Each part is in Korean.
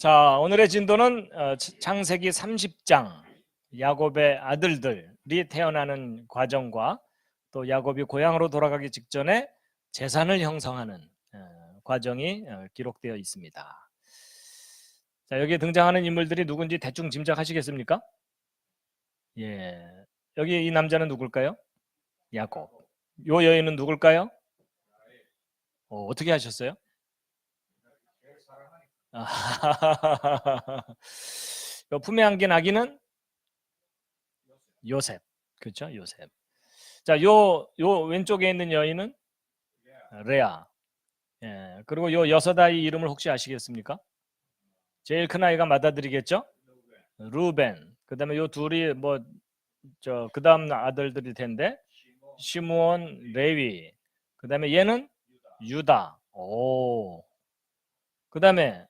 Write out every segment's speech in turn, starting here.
자, 오늘의 진도는 창세기 30장 야곱의 아들들이 태어나는 과정과 또 야곱이 고향으로 돌아가기 직전에 재산을 형성하는 과정이 기록되어 있습니다. 자, 여기에 등장하는 인물들이 누군지 대충 짐작하시겠습니까? 예, 여기 이 남자는 누굴까요? 야곱. 요 여인은 누굴까요? 어떻게 하셨어요? 품에 안긴 아기는 요셉. 그렇죠? 요셉. 자, 요 왼쪽에 있는 여인은 레아. 예. 그리고 요 여섯 아이 이름을 혹시 아시겠습니까? 제일 큰 아이가 맏아들이겠죠? 루벤. 그다음에 요 둘이 그다음 아들들일 텐데 시므온, 레위. 그다음에 얘는 유다. 오. 그다음에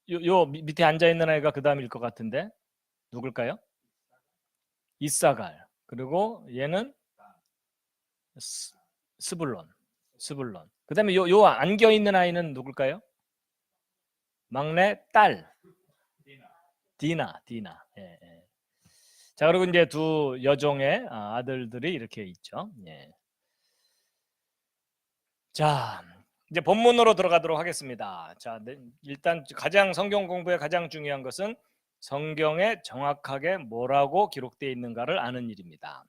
요 밑에 앉아 있는 아이가 그다음일 것 같은데 누굴까요? 이사갈. 그리고 얘는 스불론. 스불론. 그다음에 요 안겨 있는 아이는 누굴까요? 막내 딸 디나. 예, 예. 자, 그리고 이제 두 여종의 아들들이 이렇게 있죠. 예. 자, 이제 본문으로 들어가도록 하겠습니다. 자, 일단 가장 성경 공부에 가장 중요한 것은 성경에 정확하게 뭐라고 기록되어 있는가를 아는 일입니다.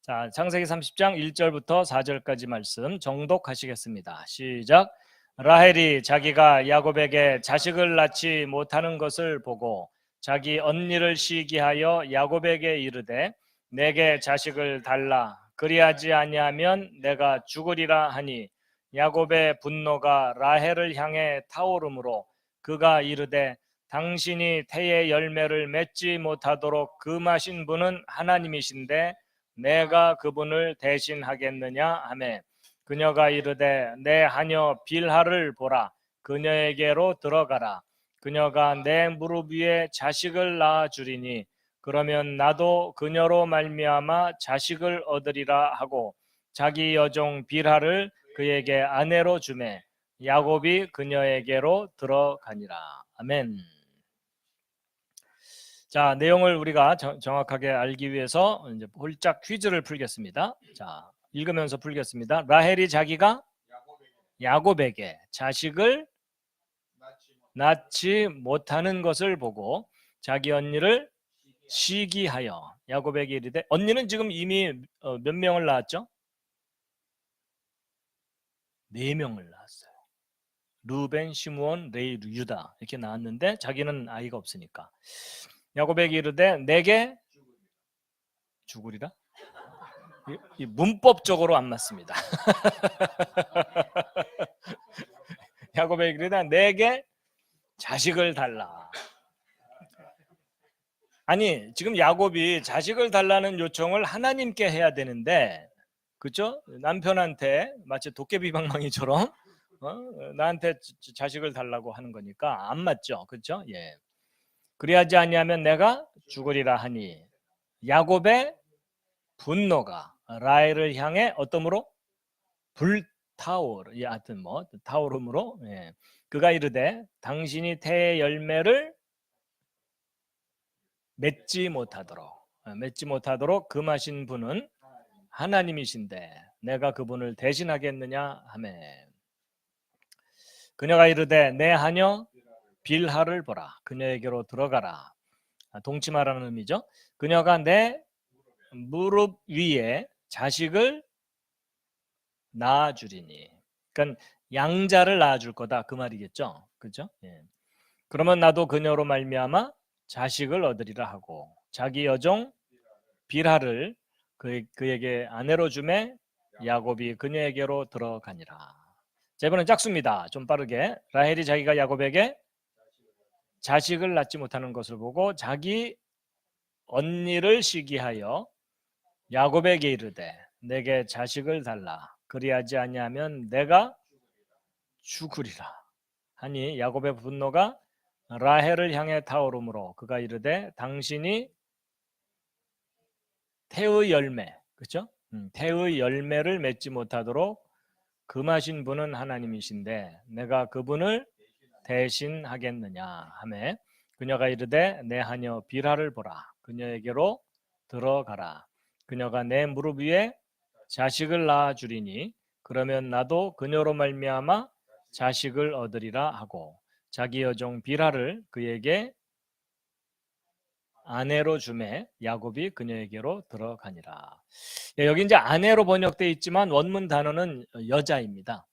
자, 창세기 30장 1절부터 4절까지 말씀 정독하시겠습니다. 시작. 라헬이 자기가 야곱에게 자식을 낳지 못하는 것을 보고 자기 언니를 시기하여 야곱에게 이르되 내게 자식을 달라 그리하지 아니하면 내가 죽으리라 하니 야곱의 분노가 라헬을 향해 타오르므로 그가 이르되 당신이 태의 열매를 맺지 못하도록 금하신 분은 하나님이신데 내가 그분을 대신하겠느냐 하매 그녀가 이르되 내 하녀 빌하를 보라 그녀에게로 들어가라 그녀가 내 무릎 위에 자식을 낳아 주리니 그러면 나도 그녀로 말미암아 자식을 얻으리라 하고 자기 여종 빌하를 그에게 아내로 주매 야곱이 그녀에게로 들어가니라. 아멘. 자, 내용을 우리가 정확하게 알기 위해서 이제 홀짝 퀴즈를 풀겠습니다. 자, 읽으면서 풀겠습니다. 라헬이 자기가 야곱에게 자식을 낳지 못하는 것을 보고 자기 언니를 시기하여 야곱에게 이르되 언니는 지금 이미 몇 명을 낳았죠? 4명을 낳았어요. 루벤, 시므온, 레위, 유다 이렇게 낳았는데 자기는 아이가 없으니까 야곱에게 이르되 내게 죽으리라? 이 문법적으로 안 맞습니다. 야곱에게 이르되 내게 자식을 달라. 아니 지금 야곱이 자식을 달라는 요청을 하나님께 해야 되는데 그렇죠? 남편한테 마치 도깨비방망이처럼 나한테 자식을 달라고 하는 거니까 안 맞죠, 그렇죠? 예. 그리하지 아니하면 내가 죽으리라 하니 야곱의 분노가 라헬을 향해 어떠므로 불타오르, 하여튼 타오름으로 그가 이르되 당신이 태의 열매를 맺지 못하도록 금하신 분은 하나님이신데 내가 그분을 대신하겠느냐 하매 그녀가 이르되 내 하녀 빌하를 보라 그녀에게로 들어가라. 동침하라는 의미죠. 그녀가 내 무릎 위에 자식을 낳아주리니 그러니까 양자를 낳아줄 거다 그 말이겠죠. 그렇죠? 예. 그러면 나도 그녀로 말미암아 자식을 얻으리라 하고 자기 여종 빌하를 그에게 아내로 주매 야곱이 그녀에게로 들어가니라. 자, 이번엔 짝수입니다. 좀 빠르게. 라헬이 자기가 야곱에게 자식을 낳지 못하는 것을 보고 자기 언니를 시기하여 야곱에게 이르되 내게 자식을 달라 그리하지 아니하면 내가 죽으리라 하니 야곱의 분노가 라헬을 향해 타오르므로 그가 이르되 당신이 태의 열매, 그렇죠? 태의 열매를 맺지 못하도록 금하신 분은 하나님이신데 내가 그분을 대신하겠느냐 하매 그녀가 이르되 내 하녀 빌하를 보라. 그녀에게로 들어가라. 그녀가 내 무릎 위에 자식을 낳아 주리니 그러면 나도 그녀로 말미암아 자식을 얻으리라 하고 자기 여종 빌하를 그에게 아내로 주매 야곱이 그녀에게로 들어가니라. 예, 여기 이제 아내로 번역되어 있지만 원문 단어는 여자입니다.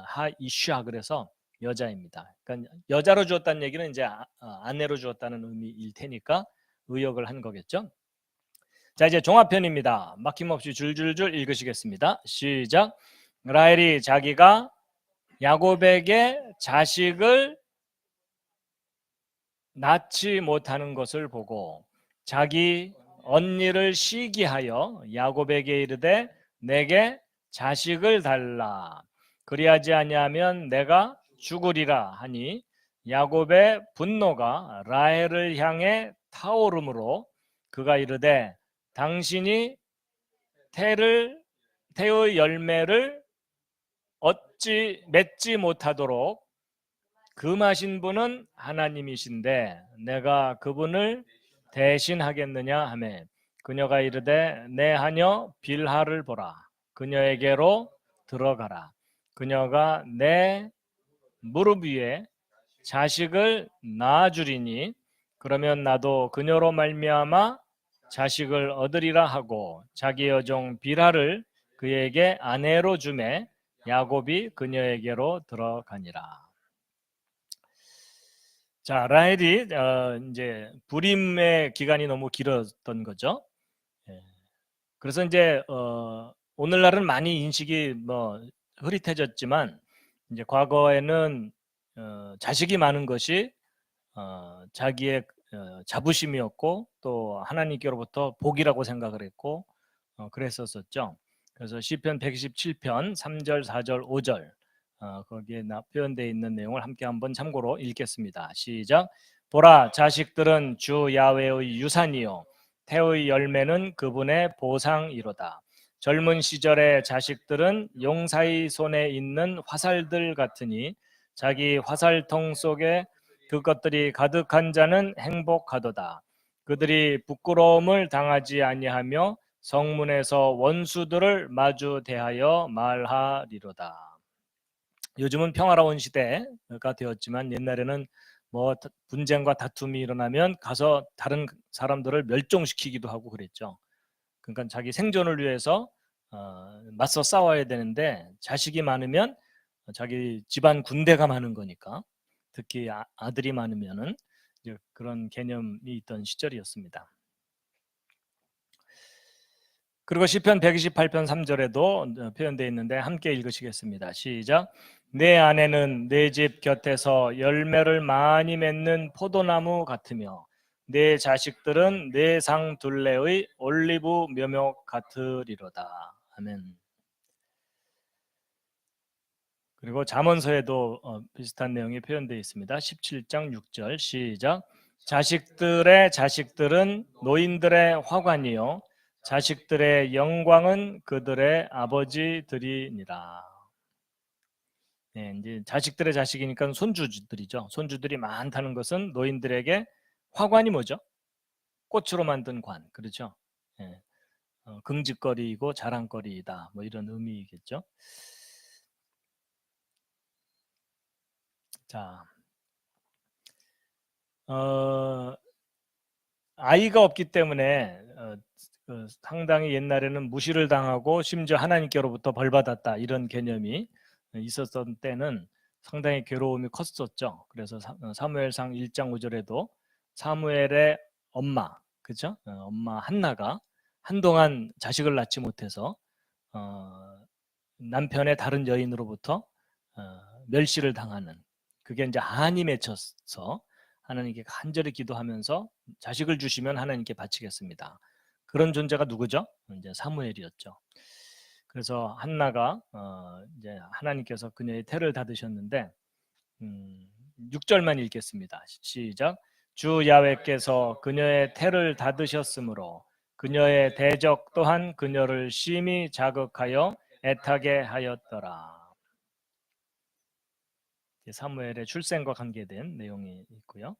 하이슈아 그래서 여자입니다. 그러니까 여자로 주었다는 얘기는 이제 아내로 주었다는 의미일 테니까 의역을 한 거겠죠. 자, 이제 종합편입니다. 막힘없이 줄줄줄 읽으시겠습니다. 시작. 라헬이 자기가 야곱에게 자식을 낳지 못하는 것을 보고 자기 언니를 시기하여 야곱에게 이르되 내게 자식을 달라. 그리하지 아니하면 내가 죽으리라 하니 야곱의 분노가 라헬을 향해 타오르므로 그가 이르되 당신이 태의 열매를 얻지 맺지 못하도록 금하신 분은 하나님이신데 내가 그분을 대신하겠느냐 하매 그녀가 이르되 내 하녀 빌하를 보라. 그녀에게로 들어가라. 그녀가 내 무릎 위에 자식을 낳아주리니 그러면 나도 그녀로 말미암아 자식을 얻으리라 하고 자기 여종 빌하를 그에게 아내로 주매 야곱이 그녀에게로 들어가니라. 자, 라헬이 이제 불임의 기간이 너무 길었던 거죠. 예. 그래서 이제 오늘날은 많이 인식이 뭐 흐릿해졌지만 이제 과거에는 자식이 많은 것이 자기의 자부심이었고 또 하나님께로부터 복이라고 생각을 했고 그랬었었죠. 그래서 시편 127편 3절, 4절, 5절 거기에 표현되어 있는 내용을 함께 한번 참고로 읽겠습니다. 시작. 보라, 자식들은 주 야훼의 유산이요 태의 열매는 그분의 보상이로다. 젊은 시절의 자식들은 용사의 손에 있는 화살들 같으니 자기 화살통 속에 그것들이 가득한 자는 행복하도다. 그들이 부끄러움을 당하지 아니하며 성문에서 원수들을 마주 대하여 말하리로다. 요즘은 평화로운 시대가 되었지만 옛날에는 뭐 분쟁과 다툼이 일어나면 가서 다른 사람들을 멸종시키기도 하고 그랬죠. 그러니까 자기 생존을 위해서 맞서 싸워야 되는데 자식이 많으면 자기 집안 군대가 많은 거니까 특히 아들이 많으면은 이제 그런 개념이 있던 시절이었습니다. 그리고 시편 128편 3절에도 표현되어 있는데 함께 읽으시겠습니다. 시작. 내 아내는 내 집 곁에서 열매를 많이 맺는 포도나무 같으며 내 자식들은 내 상 둘레의 올리브 묘목 같으리로다. 아멘. 그리고 잠언서에도 비슷한 내용이 표현되어 있습니다. 17장 6절 시작. 자식들의 자식들은 노인들의 화관이요 자식들의 영광은 그들의 아버지들이니라. 네, 이제 자식들의 자식이니까 손주들이죠. 손주들이 많다는 것은 노인들에게 화관이 뭐죠? 꽃으로 만든 관, 그렇죠? 네, 긍지거리이고 자랑거리이다. 뭐 이런 의미겠죠. 자, 아이가 없기 때문에 상당히 옛날에는 무시를 당하고 심지어 하나님께로부터 벌받았다 이런 개념이 있었던 때는 상당히 괴로움이 컸었죠. 그래서 사무엘상 1장 5절에도 사무엘의 엄마, 그렇죠? 엄마 한나가 한동안 자식을 낳지 못해서 남편의 다른 여인으로부터 멸시를 당하는 그게 이제 한이 맺혀서 하나님께 간절히 기도하면서 자식을 주시면 하나님께 바치겠습니다. 그런 존재가 누구죠? 이제 사무엘이었죠. 그래서 한나가 이제 하나님께서 그녀의 태를 닫으셨는데 6절만 읽겠습니다. 시작. 주 야훼께서 그녀의 태를 닫으셨으므로 그녀의 대적 또한 그녀를 심히 자극하여 애타게 하였더라. 사무엘의 출생과 관계된 내용이 있고요.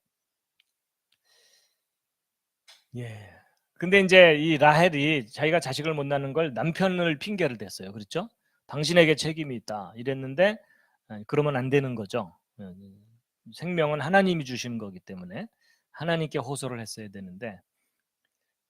예. 근데 이제 이 라헬이 자기가 자식을 못 낳는 걸 남편을 핑계를 댔어요. 그렇죠? 당신에게 책임이 있다. 이랬는데 그러면 안 되는 거죠. 생명은 하나님이 주시는 거기 때문에 하나님께 호소를 했어야 되는데,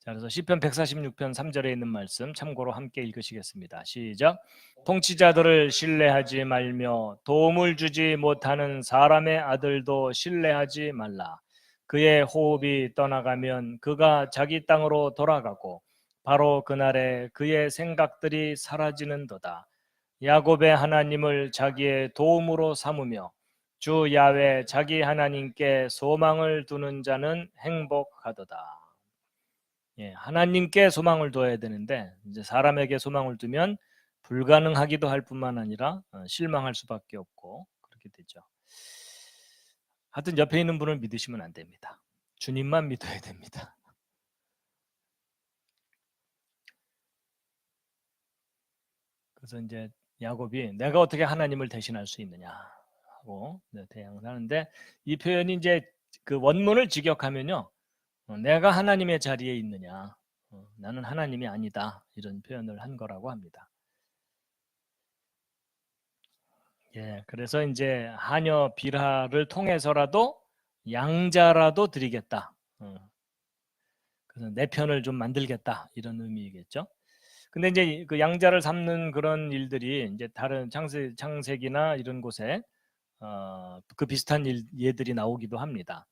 자, 그래서 시편 146편 3절에 있는 말씀 참고로 함께 읽으시겠습니다. 시작. 통치자들을 신뢰하지 말며 도움을 주지 못하는 사람의 아들도 신뢰하지 말라. 그의 호흡이 떠나가면 그가 자기 땅으로 돌아가고 바로 그날에 그의 생각들이 사라지는도다. 야곱의 하나님을 자기의 도움으로 삼으며 주 야외 자기 하나님께 소망을 두는 자는 행복하도다. 예, 하나님께 소망을 둬야 되는데 이제 사람에게 소망을 두면 불가능하기도 할 뿐만 아니라 실망할 수밖에 없고 그렇게 되죠. 하여튼 옆에 있는 분을 믿으시면 안 됩니다. 주님만 믿어야 됩니다. 그래서 이제 야곱이 내가 어떻게 하나님을 대신할 수 있느냐 하고 대항을 하는데, 이 표현이 이제 그 원문을 직역하면요, 내가 하나님의 자리에 있느냐, 나는 하나님이 아니다, 이런 표현을 한 거라고 합니다. 예, 그래서 이제 하녀 비라를 통해서라도 양자라도 드리겠다. 그래서 내 편을 좀 만들겠다, 이런 의미겠죠. 근데 이제 그 양자를 삼는 그런 일들이 이제 다른 창세기나 이런 곳에 그 비슷한 예들이 나오기도 합니다.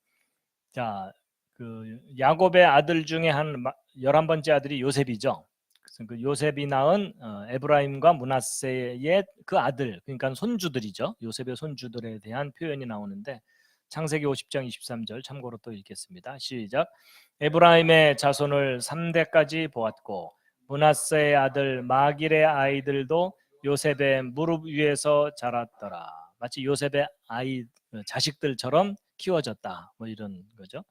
자, 그 야곱의 아들 중에 한 11번째 아들이 요셉이죠. 그래서 그 요셉이 낳은 에브라임과 므낫세의 그 아들, 그러니까 손주들이죠. 요셉의 손주들에 대한 표현이 나오는데, 창세기 50장 23절 참고로 또 읽겠습니다. 시작. 에브라임의 자손을 3대까지 보았고 므낫세의 아들 마길의 아이들도 요셉의 무릎 위에서 자랐더라. 마치 요셉의 자식들처럼 키워졌다, 뭐 이런 거죠.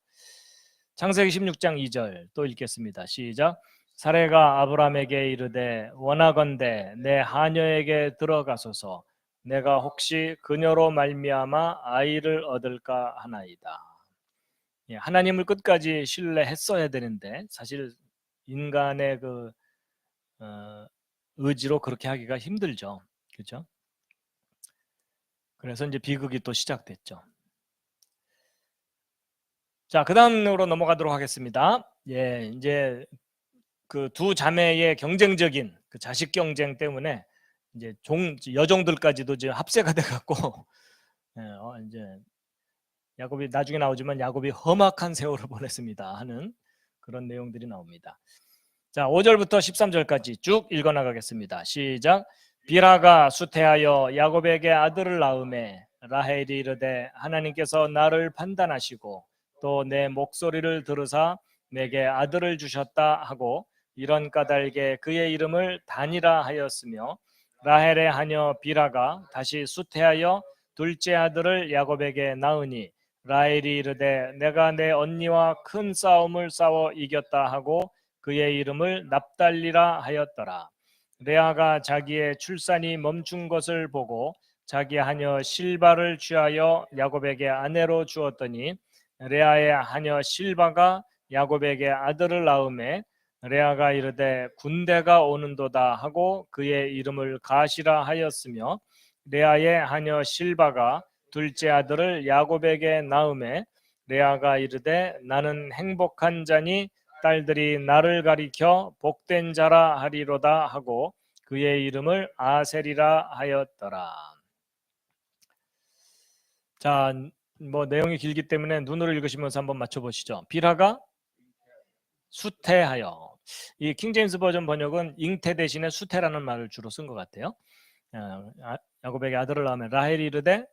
창세기 16장 2절 또 읽겠습니다. 시작. 사레가 아브람에게 이르되 원하건대 내 하녀에게 들어가소서, 내가 혹시 그녀로 말미암아 아이를 얻을까 하나이다. 예, 하나님을 끝까지 신뢰했어야 되는데 사실 인간의 그 의지로 그렇게 하기가 힘들죠. 그렇죠? 그래서 이제 비극이 또 시작됐죠. 자, 그 다음으로 넘어가도록 하겠습니다. 예, 이제 그 두 자매의 경쟁적인 그 자식 경쟁 때문에 이제 여종들까지도 이제 합세가 돼갖고 예, 이제 야곱이 나중에 나오지만 야곱이 험악한 세월을 보냈습니다 하는 그런 내용들이 나옵니다. 자, 5절부터 13절까지 쭉 읽어 나가겠습니다. 시작. 비라가 수태하여 야곱에게 아들을 낳음에 라헬이 이르되 하나님께서 나를 판단하시고 또 내 목소리를 들으사 내게 아들을 주셨다 하고 이런 까닭에 그의 이름을 단이라 하였으며, 라헬의 하녀 비라가 다시 수태하여 둘째 아들을 야곱에게 낳으니 라헬이 이르되 내가 내 언니와 큰 싸움을 싸워 이겼다 하고 그의 이름을 납달리라 하였더라. 레아가 자기의 출산이 멈춘 것을 보고 자기 하녀 실바를 취하여 야곱에게 아내로 주었더니 레아의 하녀 실바가 야곱에게 아들을 낳음에 레아가 이르되 군대가 오는도다 하고 그의 이름을 가시라 하였으며, 레아의 하녀 실바가 둘째 아들을 야곱에게 낳음에 레아가 이르되 나는 행복한 자니 딸들이 나를 가리켜 복된 자라 하리로다 하고 그의 이름을 아셀이라 하였더라. 자, 뭐 내용이 길기 때문에 눈으로 읽으시면서 한번 맞춰보시죠. 비라가 수태하여, 이 킹제임스 버전 번역은 잉태 대신에 수태라는 말을 주로 쓴 것 같아요. 야곱에게 아들을 낳으면 라헬이 이르되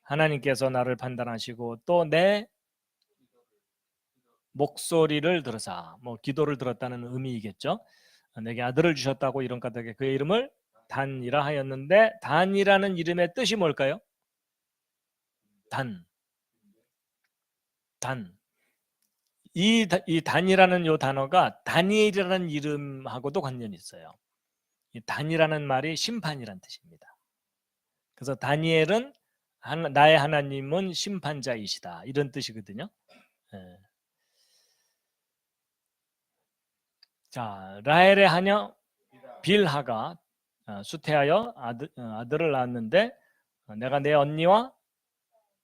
하나님께서 나를 판단하시고 또 내 목소리를 들으사, 뭐 기도를 들었다는 의미이겠죠. 내게 아들을 주셨다고 이런 까닭에 그의 이름을 단이라 하였는데, 단이라는 이름의 뜻이 뭘까요? 단. 이 단이라는 요 단어가 다니엘이라는 이름하고도 관련이 있어요. 이 단이라는 말이 심판이란 뜻입니다. 그래서 다니엘은 나의 하나님은 심판자이시다 이런 뜻이거든요. 예. 자, 라헬의 하녀 빌하가 수태하여 아들을 낳았는데 내가 내 언니와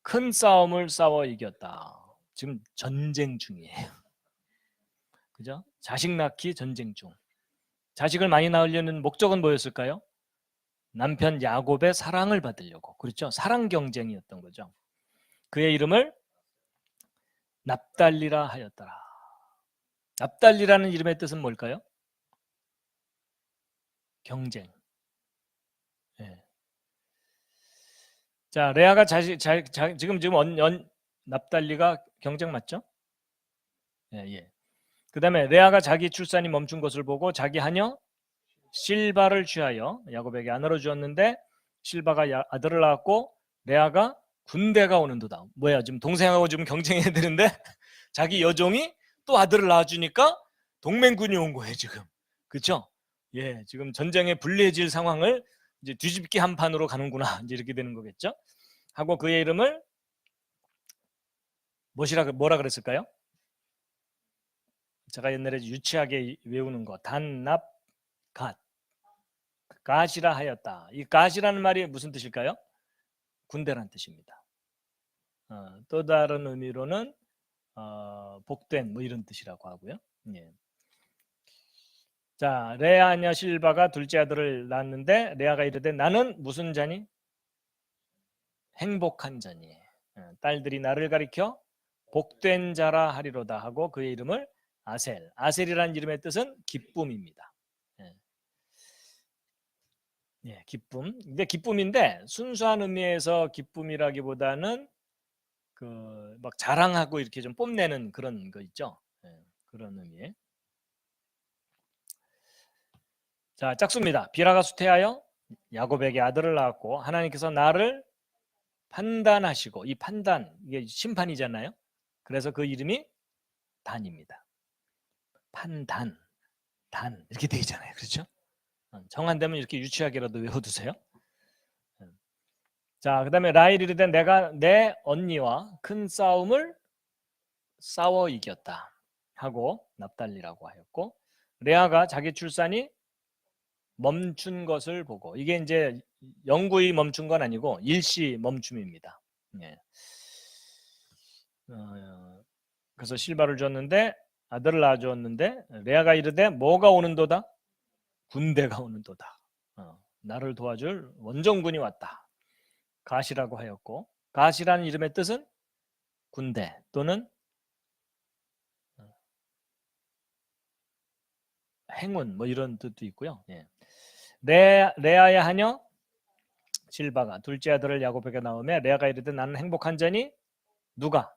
큰 싸움을 싸워 이겼다. 지금 전쟁 중이에요. 그죠? 자식 낳기 전쟁 중. 자식을 많이 낳으려는 목적은 뭐였을까요? 남편 야곱의 사랑을 받으려고. 그렇죠? 사랑 경쟁이었던 거죠. 그의 이름을 납달리라 하였더라. 납달리라는 이름의 뜻은 뭘까요? 경쟁. 예. 자, 레아가 지금 납달리가 경쟁 맞죠? 예, 예. 그다음에 레아가 자기 출산이 멈춘 것을 보고 자기 하녀 실바를 취하여 야곱에게 아내로 주었는데 실바가 아들을 낳았고 레아가 군대가 오는도다. 뭐야, 지금 동생하고 지금 경쟁해야 되는데 자기 여종이 또 아들을 낳아주니까 동맹군이 온 거예요 지금. 그렇죠? 예, 지금 전쟁에 불리해질 상황을 이제 뒤집기 한 판으로 가는구나. 이제 이렇게 되는 거겠죠? 하고 그의 이름을 뭐라 그랬을까요? 제가 옛날에 유치하게 외우는 거 단납 갓 갓이라 하였다. 이 갓이라는 말이 무슨 뜻일까요? 군대란 뜻입니다. 또 다른 의미로는 복된 뭐 이런 뜻이라고 하고요. 예. 자, 레아냐 실바가 둘째 아들을 낳았는데 레아가 이르되 나는 무슨 자니? 행복한 자니. 딸들이 나를 가리켜 복된 자라 하리로다 하고 그의 이름을 아셀. 아셀이라는 이름의 뜻은 기쁨입니다. 예. 예, 기쁨. 근데 기쁨인데 순수한 의미에서 기쁨이라기보다는 그 막 자랑하고 이렇게 좀 뽐내는 그런 거 있죠. 예, 그런 의미. 자, 짝수입니다. 비라가 수태하여 야곱에게 아들을 낳았고 하나님께서 나를 판단하시고 이 판단 이게 심판이잖아요. 그래서 그 이름이 단입니다. 판단, 단 이렇게 되어 있잖아요. 그렇죠? 정한되면 이렇게 유치하게라도 외워두세요. 자, 그다음에 라헬이 이르되 내가 내 언니와 큰 싸움을 싸워 이겼다 하고 납달리라고 하였고 레아가 자기 출산이 멈춘 것을 보고 이게 이제 영구히 멈춘 건 아니고 일시 멈춤입니다. 예. 그래서 실바를 줬는데 아들을 낳아주었는데 레아가 이르되 뭐가 오는도다? 군대가 오는도다. 나를 도와줄 원정군이 왔다. 갓이라고 하였고 갓이라는 이름의 뜻은 군대 또는 행운 뭐 이런 뜻도 있고요. 예. 레아의 하녀 실바가 둘째 아들을 야곱에게 낳으며 레아가 이르되 나는 행복한 자니 누가?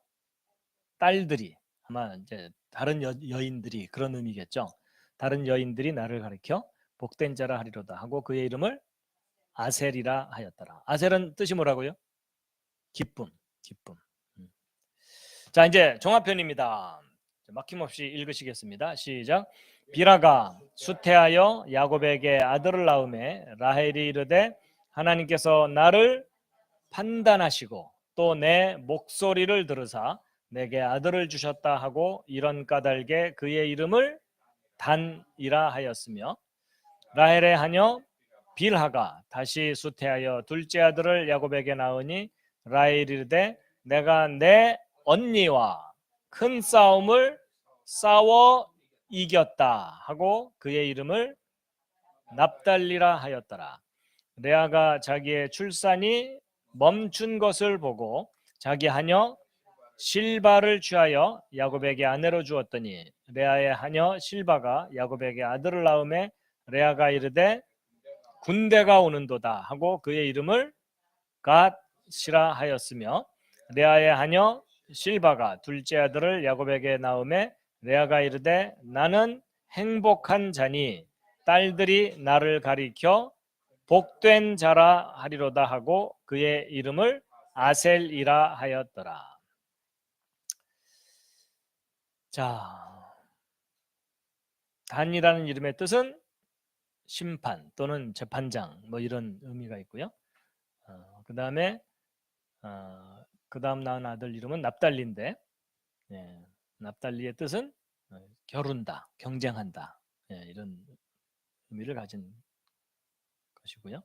딸들이 아마 이제 다른 여인들이 그런 의미겠죠. 다른 여인들이 나를 가리켜 복된 자라 하리로다 하고 그의 이름을 아셀이라 하였더라. 아셀은 뜻이 뭐라고요? 기쁨, 기쁨. 자, 이제 종합편입니다. 막힘없이 읽으시겠습니다. 시작. 비라가 수태하여 야곱에게 아들을 낳음에 라헬이 이르되 하나님께서 나를 판단하시고 또 내 목소리를 들으사 내게 아들을 주셨다 하고 이런 까닭에 그의 이름을 단이라 하였으며 라헬의 하녀 빌하가 다시 수태하여 둘째 아들을 야곱에게 낳으니 라헬이 이르되 내가 내 언니와 큰 싸움을 싸워 이겼다 하고 그의 이름을 납달리라 하였더라. 레아가 자기의 출산이 멈춘 것을 보고 자기 하녀 실바를 취하여 야곱에게 아내로 주었더니 레아의 하녀 실바가 야곱에게 아들을 낳음에 레아가 이르되 군대가 오는도다 하고 그의 이름을 갓시라 하였으며 레아의 하녀 실바가 둘째 아들을 야곱에게 낳음에 레아가 이르되 나는 행복한 자니 딸들이 나를 가리켜 복된 자라 하리로다 하고 그의 이름을 아셀이라 하였더라. 자, 단이라는 이름의 뜻은 심판 또는 재판장 뭐 이런 의미가 있고요. 그 다음에 그 다음 낳은 아들 이름은 납달리인데, 예, 납달리의 뜻은 겨룬다, 경쟁한다, 예, 이런 의미를 가진 것이고요.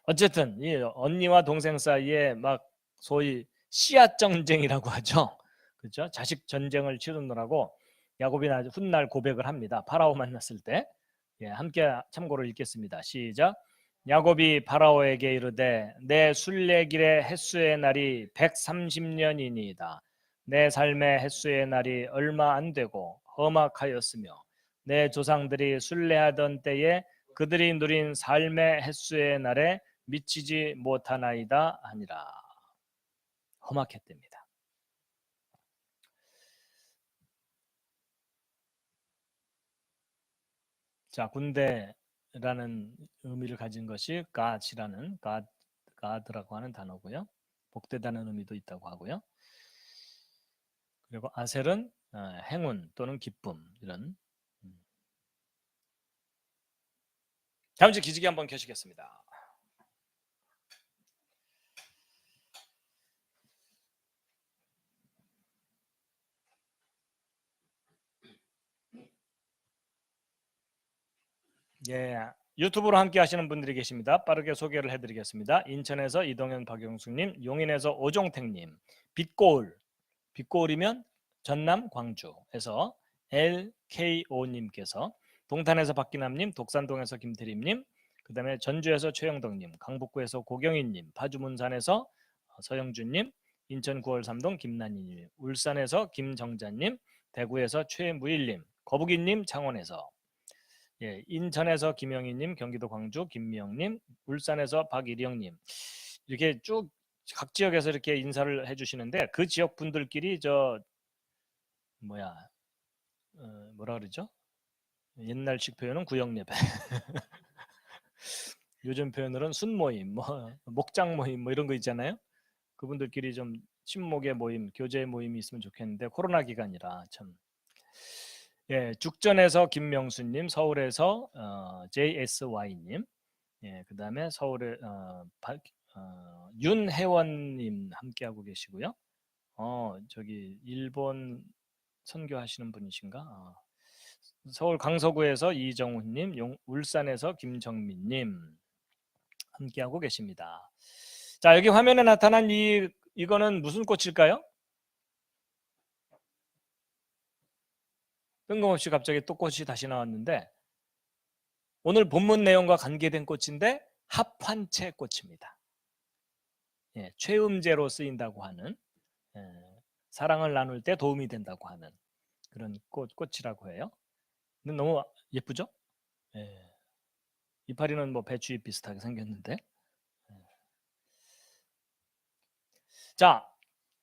어쨌든 이 언니와 동생 사이에 막 소위 씨앗 전쟁이라고 하죠. 그렇죠? 자식 전쟁을 치르느라고 야곱이 훗날 고백을 합니다. 파라오 만났을 때. 예, 함께 참고로 읽겠습니다. 시작. 야곱이 파라오에게 이르되 내 순례길의 햇수의 날이 130년이니이다. 내 삶의 햇수의 날이 얼마 안 되고 험악하였으며 내 조상들이 순례하던 때에 그들이 누린 삶의 햇수의 날에 미치지 못하나이다 하니라. 험악했답니다. 자, 군대라는 의미를 가진 것이 갓이라는 가드라고 하는 단어고요. 복되다는 의미도 있다고 하고요. 그리고 아셀은 행운 또는 기쁨 이런. 다음 주 기지개 한번 켜시겠습니다. 예, 유튜브로 함께 하시는 분들이 계십니다. 빠르게 소개를 해드리겠습니다. 인천에서 이동현 박영숙님, 용인에서 오종택님, 빛고울이면 전남 광주에서 LKO님께서, 동탄에서 박기남님, 독산동에서 김태림님, 그 다음에 전주에서 최영덕님, 강북구에서 고경희님, 파주문산에서 서영준님, 인천 9월 3동 김난희님, 울산에서 김정자님, 대구에서 최무일님, 거북이님, 창원에서, 예, 인천에서 김영희님, 경기도 광주 김미영님, 울산에서 박일영님, 이렇게 쭉 각 지역에서 이렇게 인사를 해주시는데 그 지역 분들끼리 뭐라 그러죠? 옛날식 표현은 구역예배, 요즘 표현으로는 순모임, 뭐 목장 모임, 뭐 이런 거 있잖아요. 그분들끼리 좀 친목의 모임, 교제 모임이 있으면 좋겠는데 코로나 기간이라 참. 예, 죽전에서 김명수님, 서울에서 JSY님, 예, 그 다음에 서울에 윤혜원님 함께하고 계시고요. 저기 일본 선교하시는 분이신가? 서울 강서구에서 이정훈님, 울산에서 김정민님 함께하고 계십니다. 자, 여기 화면에 나타난 이거는 무슨 꽃일까요? 뜬금없이 갑자기 또 꽃이 다시 나왔는데 오늘 본문 내용과 관계된 꽃인데 합환채 꽃입니다. 예, 최음제로 쓰인다고 하는, 예, 사랑을 나눌 때 도움이 된다고 하는 그런 꽃이라고 해요. 너무 예쁘죠? 예. 이파리는 뭐 배추잎 비슷하게 생겼는데. 자,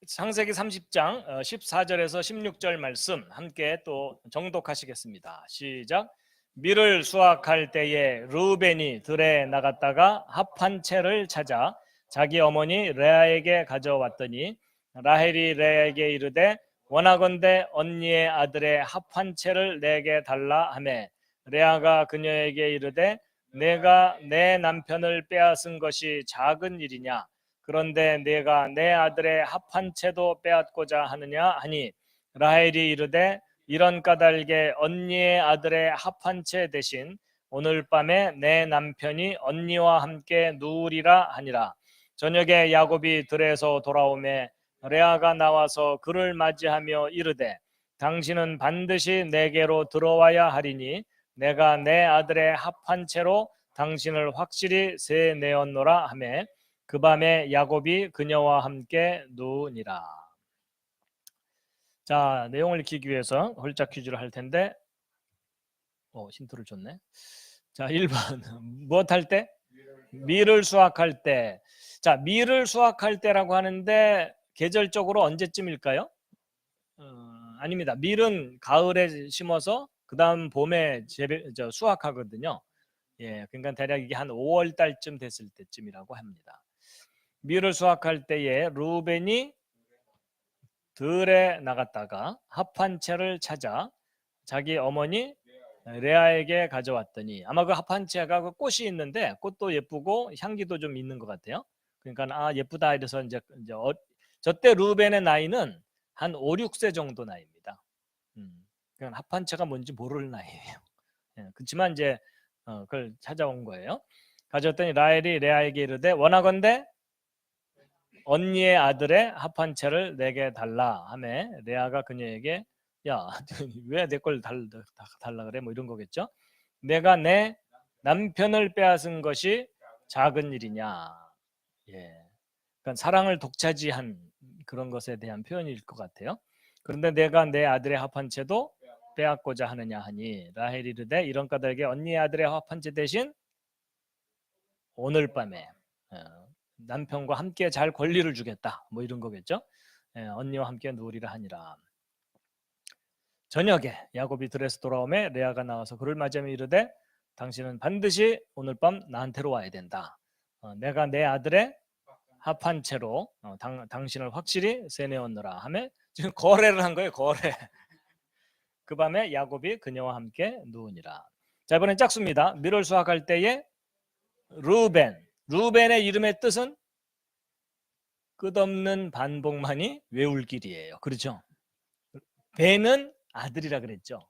창세기 30장 14절에서 16절 말씀 함께 또 정독하시겠습니다. 시작. 밀을 수확할 때에 르우벤이 들에 나갔다가 합한 채를 찾아 자기 어머니 레아에게 가져왔더니 라헬이 레아에게 이르되 원하건대 언니의 아들의 합한 채를 내게 달라 하매 레아가 그녀에게 이르되 내가 내 남편을 빼앗은 것이 작은 일이냐 그런데 내가 내 아들의 합한 채도 빼앗고자 하느냐 하니 라헬이 이르되 이런 까닭에 언니의 아들의 합한 채 대신 오늘 밤에 내 남편이 언니와 함께 누우리라 하니라. 저녁에 야곱이 들에서 돌아오매 레아가 나와서 그를 맞이하며 이르되 당신은 반드시 내게로 들어와야 하리니 내가 내 아들의 합한 채로 당신을 확실히 세내었노라 하매 그 밤에 야곱이 그녀와 함께 누우니라. 자, 내용을 익히기 위해서 홀짝 퀴즈를 할 텐데, 힌트를 줬네. 자, 1번 무엇 할 때? 밀을 수확할 때. 자, 밀을 수확할 때라고 하는데 계절적으로 언제쯤일까요? 아닙니다. 밀은 가을에 심어서 그 다음 봄에 수확하거든요. 예, 그러니까 대략 이게 한 5월 달쯤 됐을 때쯤이라고 합니다. 밀을 수확할 때에 루벤이 들에 나갔다가 합한 채를 찾아 자기 어머니 레아에게 가져왔더니 아마 그 합한 채가 그 꽃이 있는데 꽃도 예쁘고 향기도 좀 있는 것 같아요. 그러니까 아 예쁘다 이래서 이제 저때 루벤의 나이는 한 5, 6세 정도 나이입니다. 그냥 합한체가 뭔지 모를 나이예요. 예, 그렇지만 이제 그걸 찾아온 거예요. 가져왔더니 라헬이 레아에게 이르되 원하건대 언니의 아들의 합한체를 내게 달라 하매 레아가 그녀에게 야 왜 내 걸 달라 그래 뭐 이런 거겠죠. 내가 내 남편을 빼앗은 것이 작은 일이냐. 예, 그러니까 사랑을 독차지한 그런 것에 대한 표현일 것 같아요. 그런데 내가 내 아들의 합한채도 빼앗고자 하느냐 하니 라헬이 이르되 이런 까닭에 언니의 아들의 합한채 대신 오늘 밤에 남편과 함께 잘 권리를 주겠다 뭐 이런 거겠죠. 언니와 함께 누우리라 하니라. 저녁에 야곱이 들에서 돌아오매 레아가 나와서 그를 맞이하며 이르되 당신은 반드시 오늘 밤 나한테로 와야 된다. 내가 내 아들의 합한 채로 당신을 확실히 세내었노라 하며 지금 거래를 한 거예요. 거래. 그 밤에 야곱이 그녀와 함께 누우니라. 자, 이번엔 짝수입니다. 밀을 수확할 때에 루벤의 이름의 뜻은 끝없는 반복만이 외울 길이에요. 그렇죠? 배는 아들이라 그랬죠.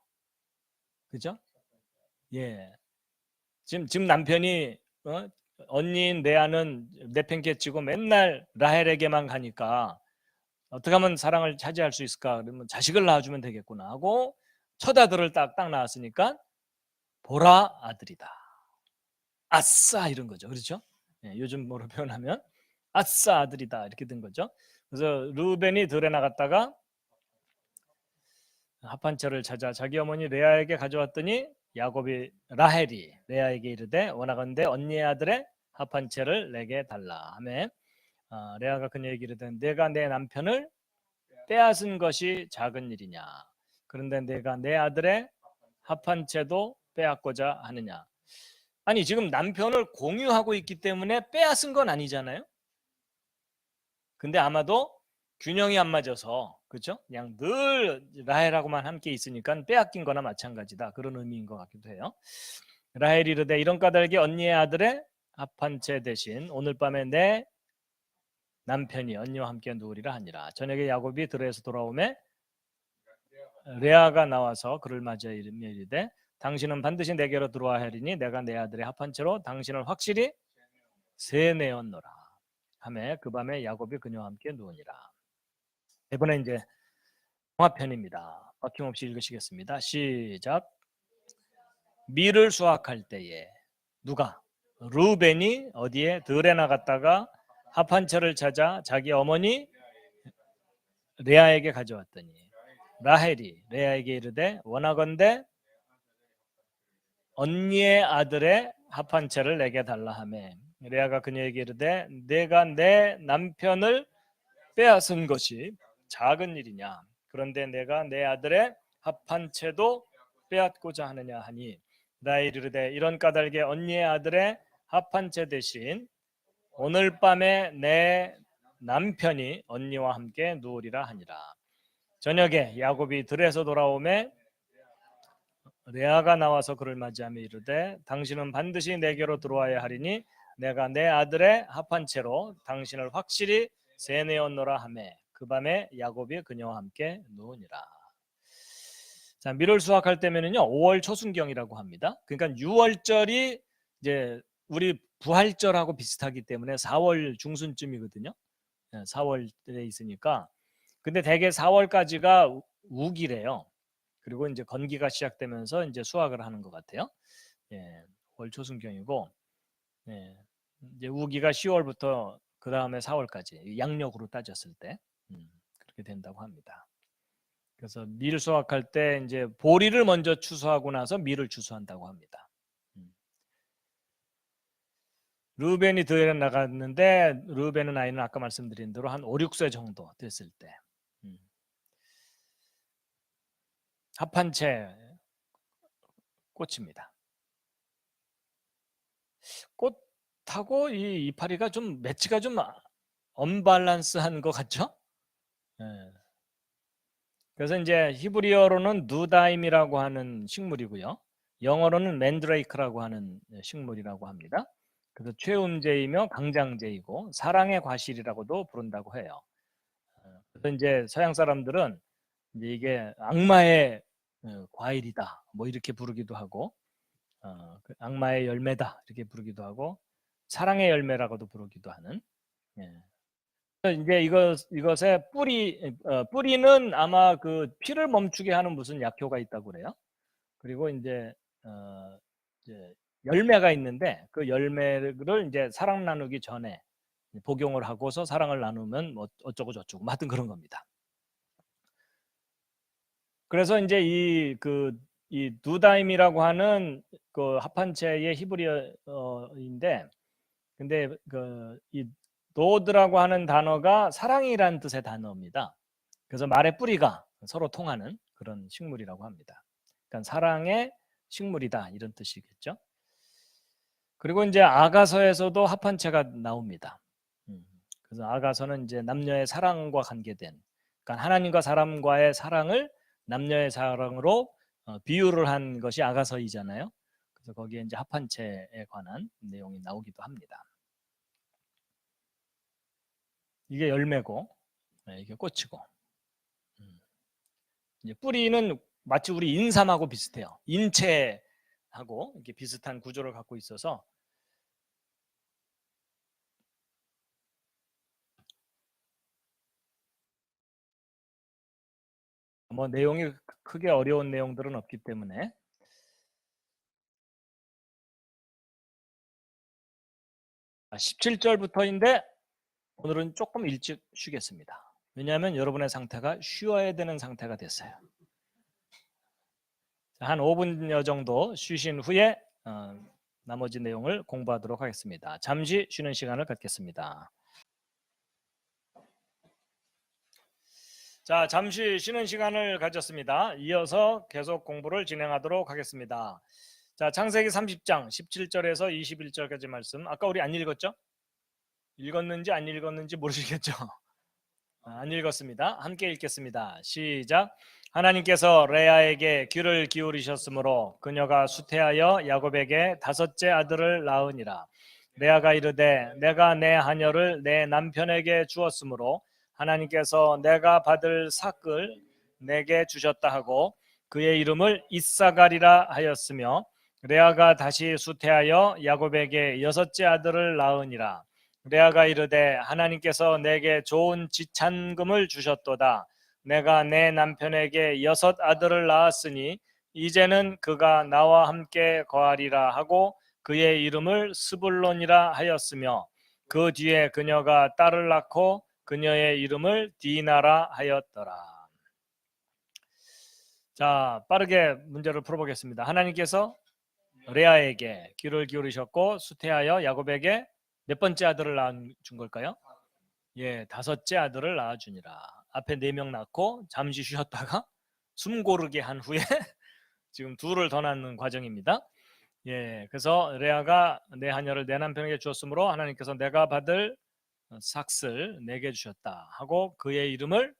그죠? 예. 지금 남편이 언니인 레아는 내팽개치고 맨날 라헬에게만 가니까 어떻게 하면 사랑을 차지할 수 있을까? 그러면 자식을 낳아주면 되겠구나 하고 첫 아들을 딱 낳았으니까 보라 아들이다. 아싸 이런 거죠. 그렇죠? 예, 요즘 뭐로 표현하면 아싸 아들이다 이렇게 된 거죠. 그래서 루벤이 들에 나갔다가 합한처를 찾아 자기 어머니 레아에게 가져왔더니 야곱이 라헬이 레아에게 이르되 원하건대 언니의 아들의 합한채를 내게 달라 하매 레아가 그녀에게 이르되 내가 내 남편을 빼앗은 것이 작은 일이냐 그런데 내가 내 아들의 합한채도 빼앗고자 하느냐. 아니 지금 남편을 공유하고 있기 때문에 빼앗은 건 아니잖아요. 근데 아마도 균형이 안 맞아서 그렇죠? 그냥 늘 라헬하고만 함께 있으니까 빼앗긴 거나 마찬가지다. 그런 의미인 것 같기도 해요. 라헬이 이르되 이런 까닭에 언니의 아들의 합한채 대신 오늘 밤에 내 남편이 언니와 함께 누우리라 하니라. 저녁에 야곱이 들에서 돌아오매 레아가 나와서 그를 맞이하여 이르되 당신은 반드시 내게로 들어와야 하리니 내가 내 아들의 합한채로 당신을 확실히 세내었노라 하매 그 밤에 야곱이 그녀와 함께 누우니라. 이번에 이제 통합편입니다. 막힘없이 읽으시겠습니다. 시작. 밀을 수확할 때에 누가? 루벤이 어디에? 들에 나갔다가 합한처를 찾아 자기 어머니 레아에게 가져왔더니 라헬이 레아에게 이르되 원하건대 언니의 아들의 합한채를 내게 달라 하매 레아가 그녀에게 이르되 내가 내 남편을 빼앗은 것이 작은 일이냐 그런데 내가 내 아들의 합한채도 빼앗고자 하느냐 하니 라헬이 이르되 이런 까닭에 언니의 아들의 합한채 대신 오늘 밤에 내 남편이 언니와 함께 누우리라 하니라. 저녁에 야곱이 들에서 돌아오매 레아가 나와서 그를 맞이하며 이르되 당신은 반드시 내게로 들어와야 하리니 내가 내 아들의 합한채로 당신을 확실히 세내었노라 하매 그 밤에 야곱이 그녀와 함께 누우니라. 자, 밀을 수확할 때면은요 5월 초순경이라고 합니다. 그러니까 6월절이 이제 우리 부활절하고 비슷하기 때문에 4월 중순쯤이거든요. 4월에 있으니까 근데 대개 4월까지가 우기래요. 그리고 이제 건기가 시작되면서 이제 수확을 하는 것 같아요. 예, 월 초순경이고 이제 우기가 10월부터 그 다음에 4월까지 양력으로 따졌을 때 그렇게 된다고 합니다. 그래서 밀 수확할 때 이제 보리를 먼저 추수하고 나서 밀을 추수한다고 합니다. 루벤이 들에 나갔는데 루벤의 나이는 아까 말씀드린 대로 한 5, 6세 정도 됐을 때 합한채 꽃입니다. 꽃하고 이 이파리가 좀 매치가 좀 언밸런스한 것 같죠? 예. 그래서 이제 히브리어로는 누다임이라고 하는 식물이고요. 영어로는 맨드레이크라고 하는 식물이라고 합니다. 그래서 최음제이며 강장제이고 사랑의 과실이라고도 부른다고 해요. 그래서 이제 서양 사람들은 이제 이게 악마의 과일이다 뭐 이렇게 부르기도 하고 악마의 열매다 이렇게 부르기도 하고 사랑의 열매라고도 부르기도 하는. 예. 이제 이것의 뿌리는 아마 그 피를 멈추게 하는 무슨 약효가 있다고 그래요. 그리고 어, 이제 열매가 있는데 그 열매를 이제 사랑 나누기 전에 복용을 하고서 사랑을 나누면 뭐 어쩌고 저쩌고 뭐 하여튼 그런 겁니다. 그래서 이제 이 두다임이라고 하는 그 합한체의 히브리어인데 근데 이 노드라고 하는 단어가 사랑이라는 뜻의 단어입니다. 그래서 말의 뿌리가 서로 통하는 그런 식물이라고 합니다. 그러니까 사랑의 식물이다 이런 뜻이겠죠. 그리고 이제 아가서에서도 합한체가 나옵니다. 그래서 아가서는 이제 남녀의 사랑과 관계된, 그러니까 하나님과 사람과의 사랑을 남녀의 사랑으로 비유를 한 것이 아가서이잖아요. 그래서 거기에 이제 합한체에 관한 내용이 나오기도 합니다. 이게 열매고, 이게 꽃이고, 이제 뿌리는 마치 우리 인삼하고 비슷해요. 인체하고 이렇게 비슷한 구조를 갖고 있어서 뭐 내용이 크게 어려운 내용들은 없기 때문에 17절부터인데 오늘은 조금 일찍 쉬겠습니다. 왜냐하면 여러분의 상태가 쉬어야 되는 상태가 됐어요. 한 5분여 정도 쉬신 후에 나머지 내용을 공부하도록 하겠습니다. 잠시 쉬는 시간을 갖겠습니다. 자, 잠시 쉬는 시간을 가졌습니다. 이어서 계속 공부를 진행하도록 하겠습니다. 자, 창세기 30장 17절에서 21절까지 말씀. 아까 우리 안 읽었죠? 읽었는지 안 읽었는지 모르시겠죠? 안 읽었습니다. 함께 읽겠습니다. 시작. 하나님께서 레아에게 귀를 기울이셨으므로 그녀가 수태하여 야곱에게 다섯째 아들을 낳으니라. 레아가 이르되 내가 내 하녀를 내 남편에게 주었으므로 하나님께서 내가 받을 삭을 내게 주셨다 하고 그의 이름을 이사갈이라 하였으며 레아가 다시 수태하여 야곱에게 여섯째 아들을 낳으니라. 레아가 이르되 하나님께서 내게 좋은 지찬금을 주셨도다. 내가 내 남편에게 여섯 아들을 낳았으니 이제는 그가 나와 함께 거하리라 하고 그의 이름을 스불론이라 하였으며 그 뒤에 그녀가 딸을 낳고 그녀의 이름을 디나라 하였더라. 자, 빠르게 문제를 풀어보겠습니다. 하나님께서 레아에게 귀를 기울이셨고 수태하여 야곱에게 몇 번째 아들을 낳아준 걸까요? 예, 다섯째 아들을 낳아주니라. 앞에 4명 낳고 잠시 쉬었다가 숨 고르게 한 후에 지금 둘을 더 낳는 과정입니다. 예, 그래서 레아가 내 하녀를 내 남편에게 주었으므로 하나님께서 내가 받을 삭을 내게 주셨다 하고 그의 이름을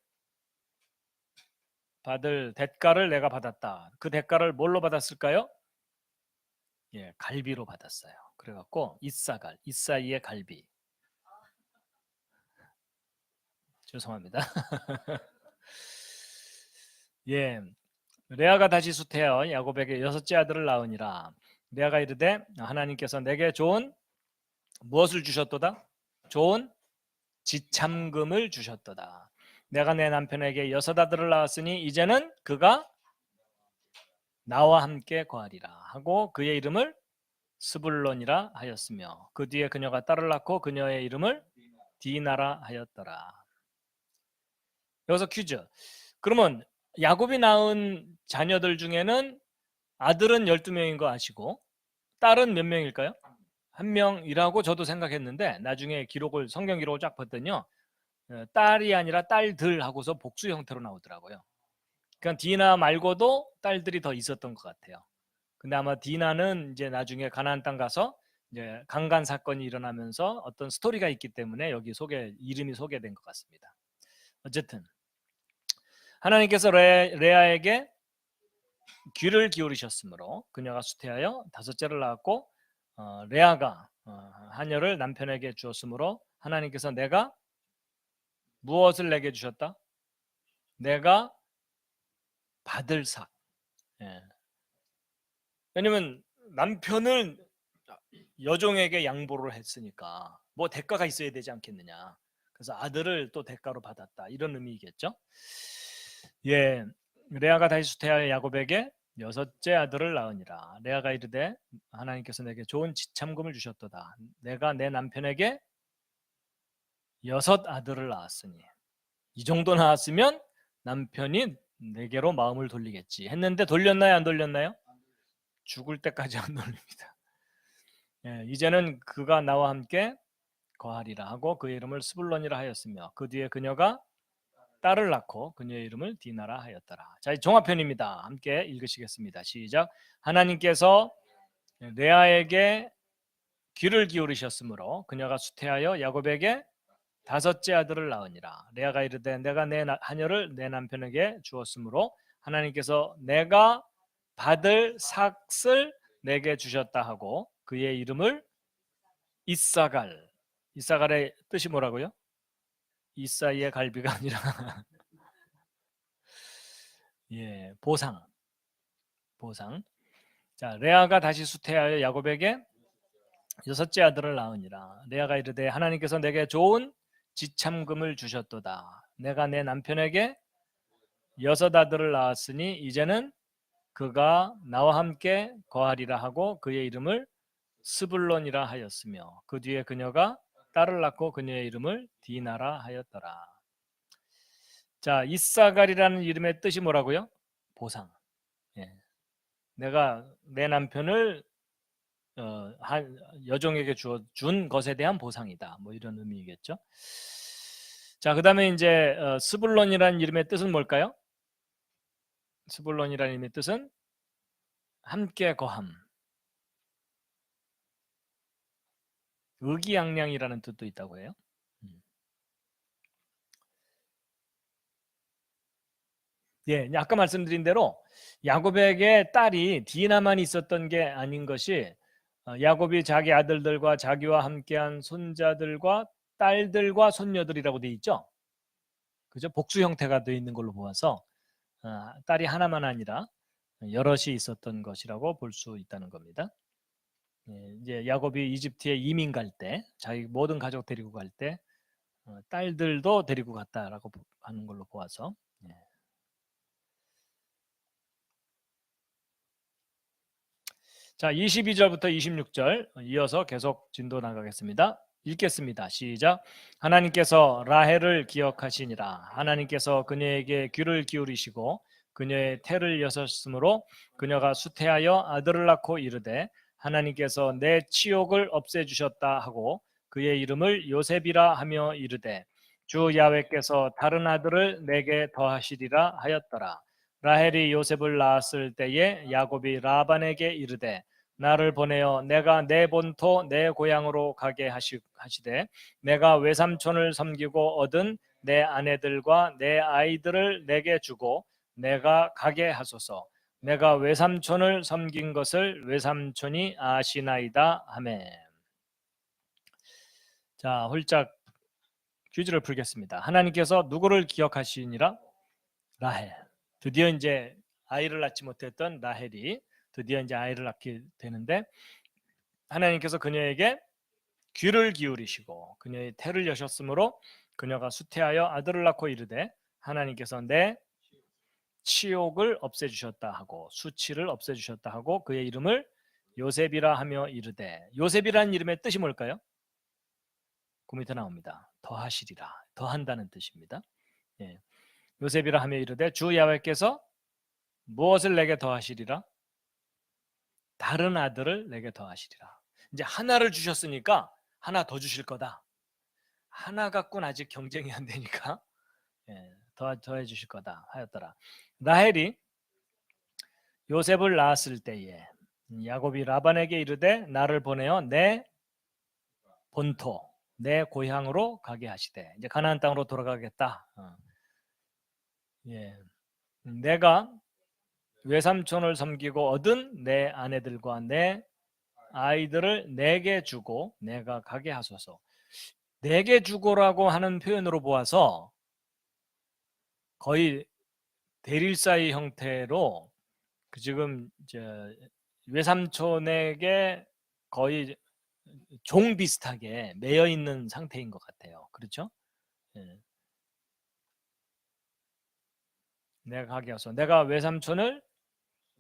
받을 대가를 내가 받았다. 그 대가를 뭘로 받았을까요? 예, 갈비로 받았어요. 그래갖고 이사갈, 이사이의 갈비. 죄송합니다. 예, 레아가 다시 수태하여 야곱에게 여섯째 아들을 낳으니라. 레아가 이르되 하나님께서 내게 좋은 무엇을 주셨도다? 좋은 지참금을 주셨도다. 내가 내 남편에게 여섯 아들을 낳았으니 이제는 그가 나와 함께 거하리라 하고 그의 이름을 스불론이라 하였으며 그 뒤에 그녀가 딸을 낳고 그녀의 이름을 디나라 하였더라. 여기서 퀴즈. 그러면 야곱이 낳은 자녀들 중에는 아들은 12명인 거 아시고 딸은 몇 명일까요? 한 명이라고 저도 생각했는데 나중에 기록을 성경 기록을 쫙 봤더니요. 딸이 아니라 딸들 하고서 복수 형태로 나오더라고요. 그러니까 디나 말고도 딸들이 더 있었던 것 같아요. 근데 아마 디나는 이제 나중에 가나안 땅 가서 이제 강간 사건이 일어나면서 어떤 스토리가 있기 때문에 여기 이름이 소개된 것 같습니다. 어쨌든 하나님께서 레아에게 귀를 기울이셨으므로 그녀가 수태하여 다섯째를 낳았고 레아가 하녀를 남편에게 주었으므로 하나님께서 내가 무엇을 내게 주셨다? 내가 받을 삭. 예. 왜냐면 남편을 여종에게 양보를 했으니까 뭐 대가가 있어야 되지 않겠느냐. 그래서 아들을 또 대가로 받았다. 이런 의미겠죠. 예, 레아가 다시 수태하여 야곱에게 여섯째 아들을 낳으니라. 레아가 이르되 하나님께서 내게 좋은 지참금을 주셨도다. 내가 내 남편에게 여섯 아들을 낳았으니 이 정도 낳았으면 남편이 내게로 마음을 돌리겠지 했는데 돌렸나요? 안 돌렸나요? 죽을 때까지 안 돌립니다. 예, 이제는 그가 나와 함께 거하리라 하고 그의 이름을 스불론이라 하였으며 그 뒤에 그녀가 딸을 낳고 그녀의 이름을 디나라 하였더라. 자, 이 종합편입니다. 함께 읽으시겠습니다. 시작. 하나님께서 레아에게 귀를 기울이셨으므로 그녀가 수태하여 야곱에게 다섯째 아들을 낳으니라. 레아가 이르되 내가 내 하녀를 내 남편에게 주었으므로 하나님께서 내가 받을 삭을 내게 주셨다 하고 그의 이름을 이사갈. 이사갈의 뜻이 뭐라고요? 이사이의 갈비가 아니라 예, 보상. 자, 레아가 다시 수태하여 야곱에게 여섯째 아들을 낳으니라. 레아가 이르되 하나님께서 내게 좋은 지참금을 주셨도다. 내가 내 남편에게 여섯 아들을 낳았으니 이제는 그가 나와 함께 거하리라 하고 그의 이름을 스불론이라 하였으며 그 뒤에 그녀가 딸을 낳고 그녀의 이름을 디나라 하였더라. 자, 이사갈이라는 이름의 뜻이 뭐라고요? 보상. 예. 내가 내 남편을 여종에게 준 것에 대한 보상이다. 뭐 이런 의미겠죠. 자, 그다음에 이제 스불론이라는 이름의 뜻은 뭘까요? 스불론이라는 이름의 뜻은 함께 거함. 의기양양이라는 뜻도 있다고 해요. 예, 아까 말씀드린 대로 야곱에게 딸이 디나만 있었던 게 아닌 것이 야곱이 자기 아들들과 자기와 함께한 손자들과 딸들과 손녀들이라고 돼 있죠. 그죠? 복수 형태가 되어 있는 걸로 보아서 딸이 하나만 아니라 여럿이 있었던 것이라고 볼 수 있다는 겁니다. 예, 이제 야곱이 이집트에 이민 갈 때 자기 모든 가족 데리고 갈 때 딸들도 데리고 갔다라고 하는 걸로 보아서 예. 자, 22절부터 26절 이어서 계속 진도 나가겠습니다. 읽겠습니다. 시작. 하나님께서 라헬을 기억하시니라. 하나님께서 그녀에게 귀를 기울이시고 그녀의 태를 여셨으므로 그녀가 수태하여 아들을 낳고 이르되 하나님께서 내 치욕을 없애주셨다 하고 그의 이름을 요셉이라 하며 이르되 주 야훼께서 다른 아들을 내게 더하시리라 하였더라. 라헬이 요셉을 낳았을 때에 야곱이 라반에게 이르되 나를 보내어 내가 내 본토 내 고향으로 가게 하시되 내가 외삼촌을 섬기고 얻은 내 아내들과 내 아이들을 내게 주고 내가 가게 하소서. 내가 외삼촌을 섬긴 것을 외삼촌이 아시나이다 하매. 자, 홀짝 퀴즈를 풀겠습니다. 하나님께서 누구를 기억하시니라? 라헬. 드디어 이제 아이를 낳지 못했던 라헬이 드디어 이제 아이를 낳게 되는데 하나님께서 그녀에게 귀를 기울이시고 그녀의 태를 여셨으므로 그녀가 수태하여 아들을 낳고 이르되 하나님께서 내 치욕을 없애주셨다 하고 수치를 없애주셨다 하고 그의 이름을 요셉이라 하며 이르되 요셉이라는 이름의 뜻이 뭘까요? 그 밑에 나옵니다. 더하시리라. 더한다는 뜻입니다. 예. 요셉이라 하며 이르되 주 야훼께서 무엇을 내게 더하시리라? 다른 아들을 내게 더하시리라. 이제 하나를 주셨으니까 하나 더 주실 거다. 하나 갖고는 아직 경쟁이 안 되니까 더해 주실 거다 하였더라. 라헬이 요셉을 낳았을 때에 야곱이 라반에게 이르되 나를 보내어 내 본토 내 고향으로 가게 하시되 이제 가나안 땅으로 돌아가겠다. 예. 내가 외삼촌을 섬기고 얻은 내 아내들과 내 아이들을 내게 주고 내가 가게 하소서. 내게 주고라고 하는 표현으로 보아서 거의 대릴사의 형태로 그 지금 외삼촌에게 거의 종 비슷하게 매여 있는 상태인 것 같아요. 그렇죠? 예. 내가 가게 하소서. 내가 외삼촌을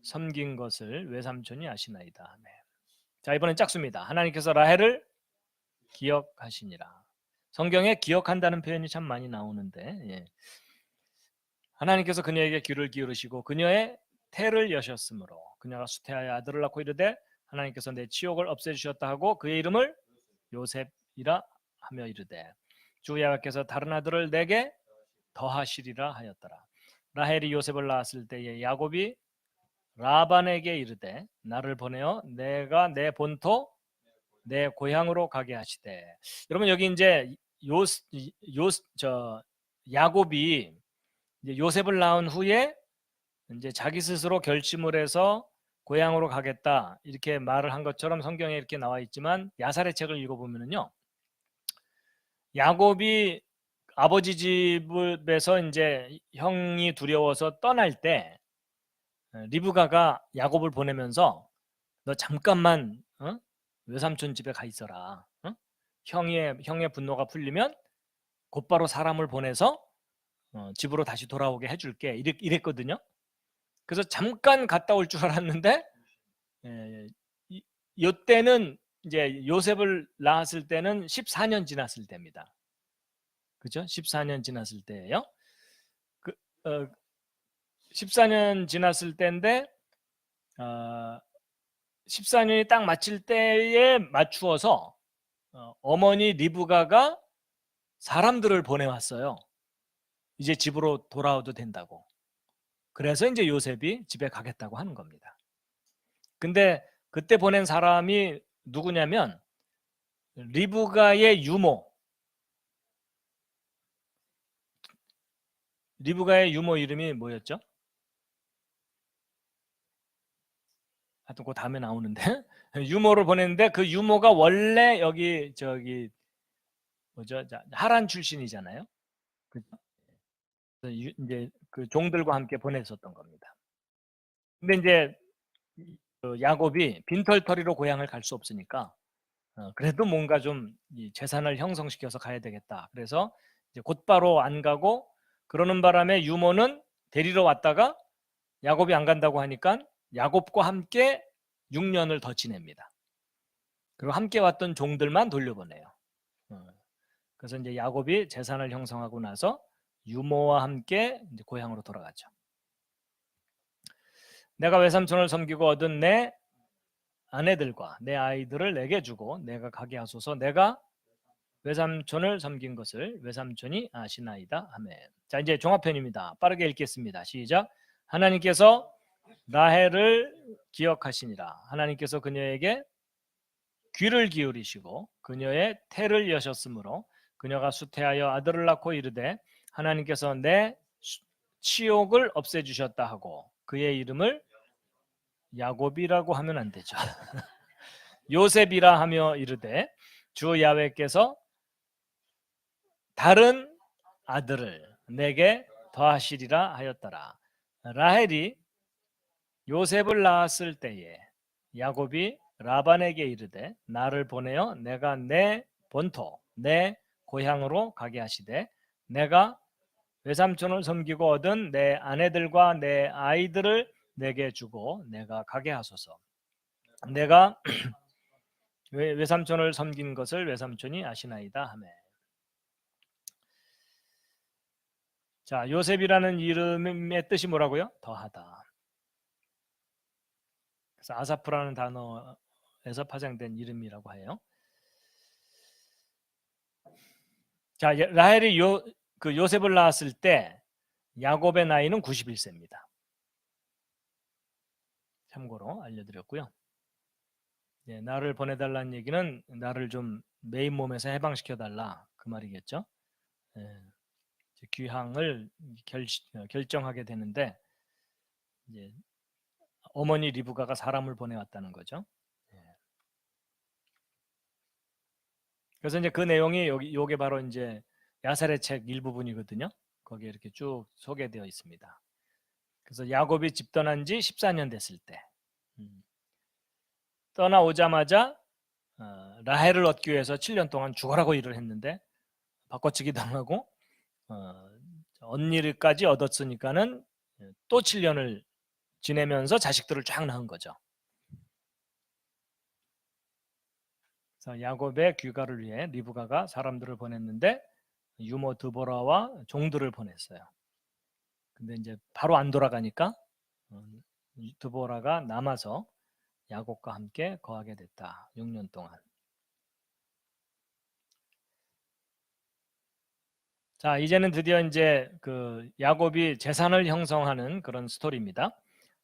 섬긴 것을 외삼촌이 아시나이다. 네. 자, 이번엔 짝수입니다. 하나님께서 라헬을 기억하시니라. 성경에 기억한다는 표현이 참 많이 나오는데, 예. 하나님께서 그녀에게 귀를 기울이시고 그녀의 태를 여셨으므로 그녀가 수태하여 아들을 낳고 이르되 하나님께서 내 치욕을 없애주셨다 하고 그의 이름을 요셉이라 하며 이르되 주 여호와께서 다른 아들을 내게 더하시리라 하였더라. 라헬이 요셉을 낳았을 때에 야곱이 라반에게 이르되 나를 보내어 내가 내 본토 내 고향으로 가게 하시되. 여러분 여기 이제 요 야곱이 이제 요셉을 낳은 후에 이제 자기 스스로 결심을 해서 고향으로 가겠다 이렇게 말을 한 것처럼 성경에 이렇게 나와 있지만 야살의 책을 읽어보면은요, 야곱이 아버지 집에서 이제 형이 두려워서 떠날 때 리브가가 야곱을 보내면서 너 잠깐만 외삼촌 집에 가 있어라. 형의 분노가 풀리면 곧바로 사람을 보내서 집으로 다시 돌아오게 해줄게. 이랬거든요. 그래서 잠깐 갔다 올 줄 알았는데 이때는 이제 요셉을 낳았을 때는 14년 지났을 때입니다. 그죠? 14년 지났을 때예요. 그, 14년 지났을 때인데 14년이 딱 마칠 때에 맞추어서 어머니 리브가가 사람들을 보내왔어요. 이제 집으로 돌아와도 된다고. 그래서 이제 요셉이 집에 가겠다고 하는 겁니다. 근데 그때 보낸 사람이 누구냐면 리브가의 유모. 리브가의 유모 이름이 뭐였죠? 하여튼 그 다음에 나오는데 유모를 보냈는데 그 유모가 원래 여기 뭐죠? 하란 출신이잖아요. 그래서 이제 그 종들과 함께 보냈었던 겁니다. 근데 이제 그 야곱이 빈털터리로 고향을 갈 수 없으니까 그래도 뭔가 좀 재산을 형성시켜서 가야 되겠다. 그래서 이제 곧바로 안 가고 그러는 바람에 유모는 데리러 왔다가 야곱이 안 간다고 하니까 야곱과 함께 6년을 더 지냅니다. 그리고 함께 왔던 종들만 돌려보내요. 그래서 이제 야곱이 재산을 형성하고 나서 유모와 함께 이제 고향으로 돌아가죠. 내가 외삼촌을 섬기고 얻은 내 아내들과 내 아이들을 내게 주고 내가 가게 하소서. 내가 외삼촌을 섬긴 것을 외삼촌이 아시나이다. 아멘. 자, 이제 종합편입니다. 빠르게 읽겠습니다. 시작. 하나님께서 라헬을 기억하시니라. 하나님께서 그녀에게 귀를 기울이시고 그녀의 태를 여셨으므로 그녀가 수태하여 아들을 낳고 이르되 하나님께서 내 치욕을 없애주셨다 하고 그의 이름을 야곱이라고 하면 안 되죠. 요셉이라 하며 이르되 주 야훼께서 다른 아들을 내게 더하시리라 하였더라. 라헬이 요셉을 낳았을 때에 야곱이 라반에게 이르되 나를 보내어 내가 내 본토 내 고향으로 가게 하시되 내가 외삼촌을 섬기고 얻은 내 아내들과 내 아이들을 내게 주고 내가 가게 하소서. 내가 외삼촌을 섬긴 것을 외삼촌이 아시나이다 하매. 자, 요셉이라는 이름의 뜻이 뭐라고요? 더하다. 그래서 아사프라는 단어에서 파생된 이름이라고 해요. 자, 라헬이 요셉을 낳았을 때 야곱의 나이는 91세입니다. 참고로 알려드렸고요. 예, 나를 보내달라는 얘기는 나를 좀 메인 몸에서 해방시켜달라 그 말이겠죠. 예, 귀향을 결정하게 되는데 이제 어머니 리브가가 사람을 보내왔다는 거죠. 예. 그래서 이제 그 내용이 요게 바로 이제 야살의 책 일부분이거든요. 거기에 이렇게 쭉 소개되어 있습니다. 그래서 야곱이 집 떠난 지 14년 됐을 때 떠나오자마자 라헬을 얻기 위해서 7년 동안 죽어라고 일을 했는데 바꿔치기 당하고 언니를까지 얻었으니까는 또 7년을 지내면서 자식들을 쫙 낳은 거죠. 그래서 야곱의 귀가를 위해 리브가가 사람들을 보냈는데 유모 드보라와 종들을 보냈어요. 근데 이제 바로 안 돌아가니까 드보라가 남아서 야곱과 함께 거하게 됐다. 6년 동안. 자, 이제는 드디어 이제 그 야곱이 재산을 형성하는 그런 스토리입니다.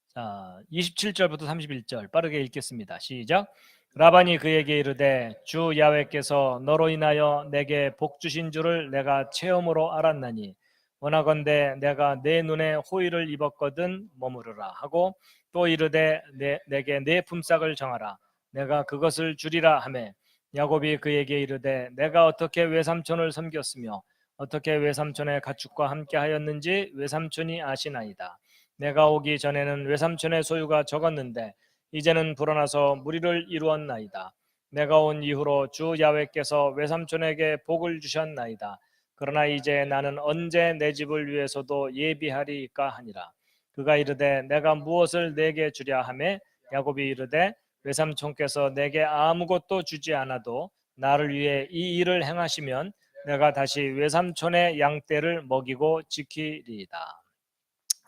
자, 27절부터 31절 빠르게 읽겠습니다. 시작. 라반이 그에게 이르되 주 야훼께서 너로 인하여 내게 복 주신 줄을 내가 체험으로 알았나니 원하건대 내가 내 눈에 호의를 입었거든 머무르라 하고 또 이르되 내게 내 품삯을 정하라 내가 그것을 주리라 하매 야곱이 그에게 이르되 내가 어떻게 외삼촌을 섬겼으며 어떻게 외삼촌의 가축과 함께 하였는지 외삼촌이 아시나이다. 내가 오기 전에는 외삼촌의 소유가 적었는데 이제는 불어나서 무리를 이루었나이다. 내가 온 이후로 주 야훼께서 외삼촌에게 복을 주셨나이다. 그러나 이제 나는 언제 내 집을 위해서도 예비하리까 하니라. 그가 이르되 내가 무엇을 내게 주랴 하매 야곱이 이르되 외삼촌께서 내게 아무것도 주지 않아도 나를 위해 이 일을 행하시면 내가 다시 외삼촌의 양떼를 먹이고 지키리이다.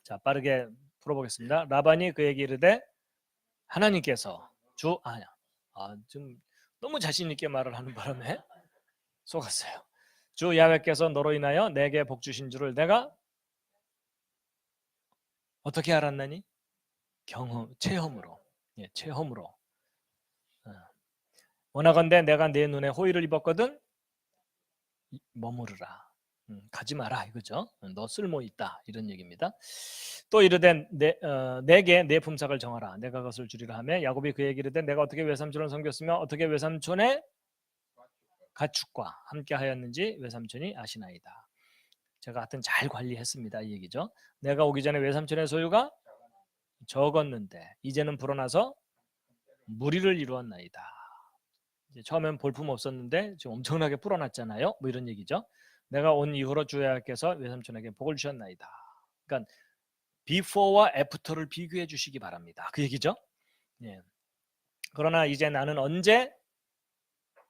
자, 빠르게 풀어보겠습니다. 라반이 그에게 이르되 하나님께서 좀 너무 자신 있게 말을 하는 바람에 속았어요. 주 야훼께서 너로 인하여 내게 복 주신 줄을 내가 어떻게 알았나니? 체험으로. 예, 체험으로. 원하건대 내가 내 눈에 호의를 입었거든 머무르라. 가지 마라 이거죠. 너 쓸모 있다 이런 얘기입니다. 또 이르되 내게 내 품삯을 정하라. 내가 그것을 주리라 하며 야곱이 그에게 이르되 내가 어떻게 외삼촌을 섬겼으며 어떻게 외삼촌의 가축과 함께 하였는지 외삼촌이 아시나이다. 제가 하여튼 잘 관리했습니다 이 얘기죠. 내가 오기 전에 외삼촌의 소유가 적었는데 이제는 불어나서 무리를 이루었나이다. 이제 처음엔 볼품 없었는데 지금 엄청나게 불어났잖아요. 뭐 이런 얘기죠. 내가 온 이후로 주 야훼께서 외삼촌에게 복을 주셨나이다. 그러니까 before와 after를 비교해 주시기 바랍니다. 그 얘기죠. 예. 그러나 이제 나는 언제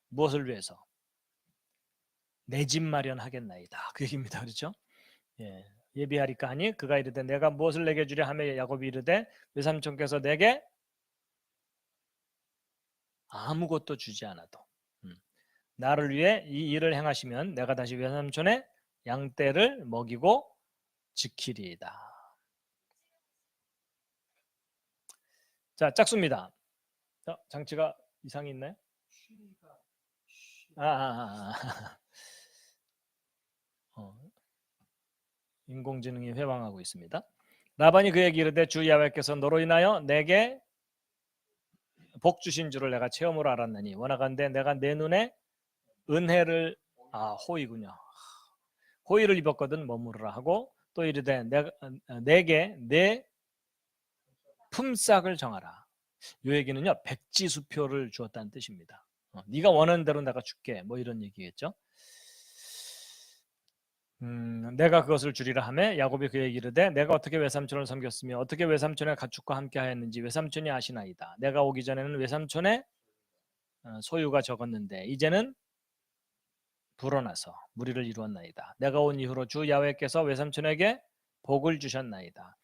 무엇을 위해서 내 집 마련하겠나이다. 그 얘기입니다. 그렇죠? 예. 예비하리까 하니 그가 이르되 내가 무엇을 내게 주랴 하며 야곱이 이르되 외삼촌께서 내게 아무것도 주지 않아도 나를 위해 이 일을 행하시면 내가 다시 외삼촌의 양떼를 먹이고 지키리이다. 자, 짝수입니다. 장치가 이상이 있나요? 인공지능이 회방하고 있습니다. 라반이 그에게 이르되 주 야훼께서 너로 인하여 내게 복 주신 줄을 내가 체험으로 알았나니 원하건대 내가 내 눈에 은혜를 호의군요. 호의를 입었거든 머무르라 하고 또 이르되 내게 내 품삯을 정하라. 이 얘기는요 백지수표를 주었다는 뜻입니다. 네가 원하는 대로 내가 줄게 뭐 이런 얘기겠죠. 내가 그것을 주리라 하매 야곱이 그에게 이르되 내가 어떻게 외삼촌을 섬겼으며 어떻게 외삼촌의 가축과 함께 하였는지 외삼촌이 아시나이다. 내가 오기 전에는 외삼촌의 소유가 적었는데 이제는 불어나서 무리를 이루었나이다. 내가 온 이후로 주 야훼께서 외삼촌에게 복을 주셨나이다.